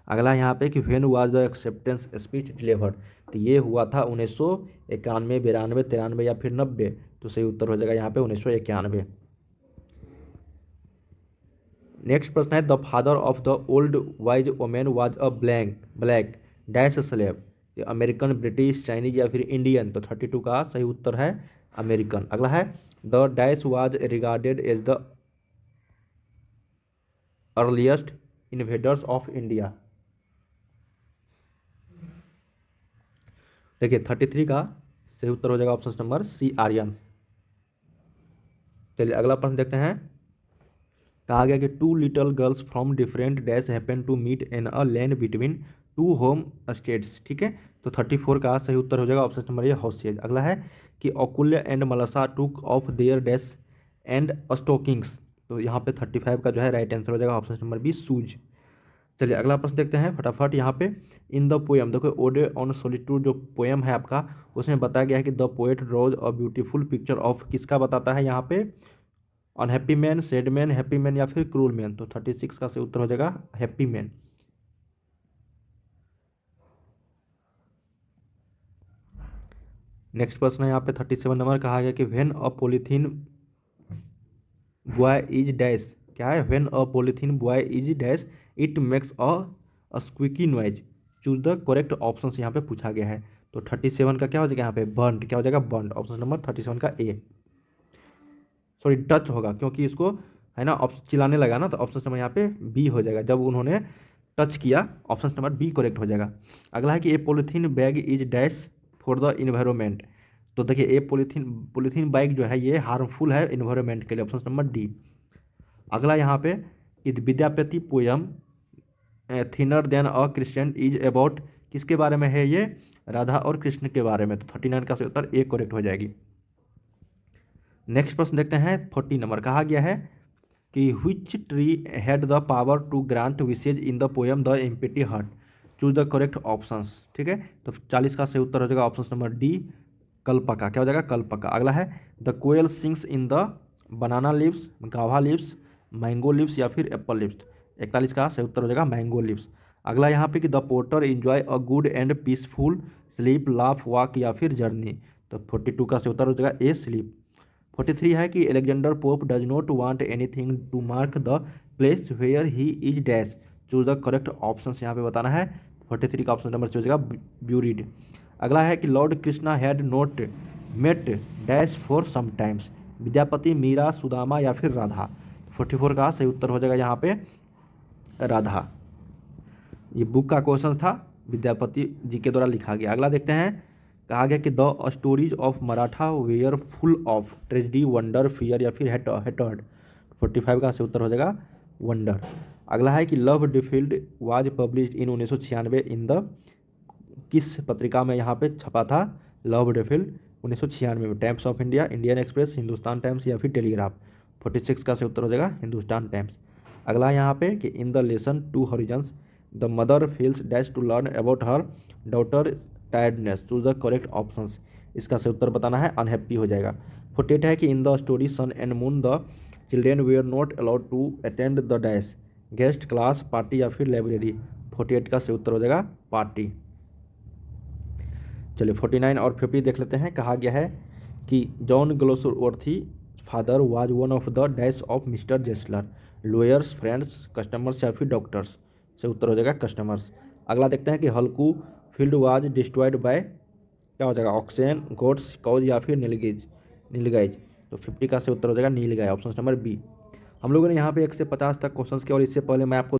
अगला यहाँ पे कि when was the acceptance speech delivered. तो ये हुआ था 1991, 92, 93 या फिर 90। तो सही उत्तर हो जाएगा यहाँ पे 1991। नेक्स्ट प्रश्न है, the father of the old wise women was a black dash slave. American, British, Chinese या फिर इंडियन। तो 32 का सही उत्तर है अमेरिकन। अगला है, the dash was regarded as the earliest invaders of India. देखिए 33 का सही उत्तर हो जाएगा ऑप्शन नंबर सी आर्यंस। चलिए अगला प्रश्न देखते हैं। कहा गया कि 2 little girls from different dash happen to meet in a land between 2 home states, ठीक है। तो 34 का सही उत्तर हो जाएगा ऑप्शन नंबर ये हाउसेज। अगला है कि अकुल्य एंड मलसा took off their dash and stockings. तो यहाँ पे 35 का जो है राइट आंसर हो जाएगा ऑप्शन नंबर बी शूज। चलिए अगला प्रश्न देखते हैं फटाफट यहाँ पे। इन द पोएम, देखो ओडे ऑन सॉलिट्यूड जो पोएम है आपका उसमें बताया गया है कि the poet draws a beautiful picture of, किसका बताता है यहाँ पे, unhappy man, sad man, happy man या फिर क्रूल मैन। तो 36 का सही उत्तर हो जाएगा हैप्पी मैन। नेक्स्ट प्रश्न है यहाँ पे 37 नंबर। कहा गया कि when a polythene boy is dash, क्या है when a polythene boy is dash it makes a squeaky noise. Choose the correct option यहाँ पे पूछा गया है। तो 37 का क्या हो जाएगा यहाँ पे बर्न्ड, क्या हो जाएगा बर्न्ड, ऑप्शन नंबर 37 का ए। सॉरी टच होगा क्योंकि इसको है ना चिल्लाने लगा ना, तो ऑप्शन नंबर यहाँ पे बी हो जाएगा, जब उन्होंने टच किया ऑप्शन नंबर बी करेक्ट हो जाएगा। अगला है कि a polythene bag is dash for the environment. तो देखिए ए पॉलीथीन बैग जो है ये हार्मफुल है इन्वायरमेंट के लिए, ऑप्शन नंबर डी। अगला यहाँ पे कि Vidyapati poem thinner than a Christian is about, किसके बारे में है ये, राधा और कृष्ण के बारे में। तो 39 का सही उत्तर ए करेक्ट हो जाएगी। नेक्स्ट प्रश्न देखते हैं 40 नंबर। कहा गया है कि which tree had the power to grant wishes in the poem the empty heart. Choose the correct options, ठीक है। तो 40 का सही उत्तर हो जाएगा ऑप्शन नंबर डी कलपका, क्या हो जाएगा कलपका। अगला है the koel sings in the banana leaves, guava leaves, mango leaves या फिर एप्पल लिव्स। 41 का सही उत्तर हो जाएगा मैंगो लिव्स। अगला यहाँ पे कि the porter enjoy a good and peaceful sleep, laugh, walk या फिर जर्नी। तो 42 का सही उत्तर हो जाएगा ए स्लीप। 43 है कि Alexander Pope does not want anything to mark the place where he is dash. Choose the correct option यहाँ पे बताना है। 43 का ऑप्शन नंबर हो जाएगा ब्यूरिड। अगला है कि Lord Krishna had not met dash for some times. Vidyapati, Meera, Sudama या फिर राधा। 44 का सही उत्तर हो जाएगा यहाँ पे राधा। ये बुक का क्वेश्चन था, विद्यापति जी के द्वारा लिखा गया। अगला देखते हैं, कहा गया कि the stories of Martha were full of tragedy, wonder, fear या फिर हेटर्ड। 45 का सही उत्तर हो जाएगा वंडर। अगला है कि love डिफील्ड was published in 1996 in the, किस पत्रिका में यहाँ पे छपा था लव डिफील्ड 1996 में? Times of India, Indian express, Hindustan times या फिर टेलीग्राफ। 46 का सही उत्तर हो जाएगा हिंदुस्तान टाइम्स। अगला यहाँ पे कि in the lesson two horizons the mother feels dash to learn about her daughter tiredness, choose the correct options. इसका सही उत्तर बताना है अनहैप्पी हो जाएगा। 48 है कि in the story sun and moon the children were not allowed to attend the dash, guest, class, party या फिर लाइब्रेरी। 48 का सही उत्तर हो जाएगा पार्टी। चलिए 49 और 50 देख लेते हैं। कहा गया है कि John Galsworthy father was one of the dash of mister Gessler, lawyers, friends, customers या फिर डॉक्टर्स। से उत्तर हो जाएगा कस्टमर्स। अगला देखते हैं कि हल्कू फील्ड वाज डिस्ट्रॉयड बाय, क्या हो जाएगा ऑक्सेन, गोट्स, काउज या फिर नीलगाइज। तो 50 का से उत्तर हो जाएगा नीलगाय, ऑप्शन नंबर बी। हम लोगों ने यहाँ पे 1 से 50 तक क्वेश्चंस किए और इससे पहले मैं आपको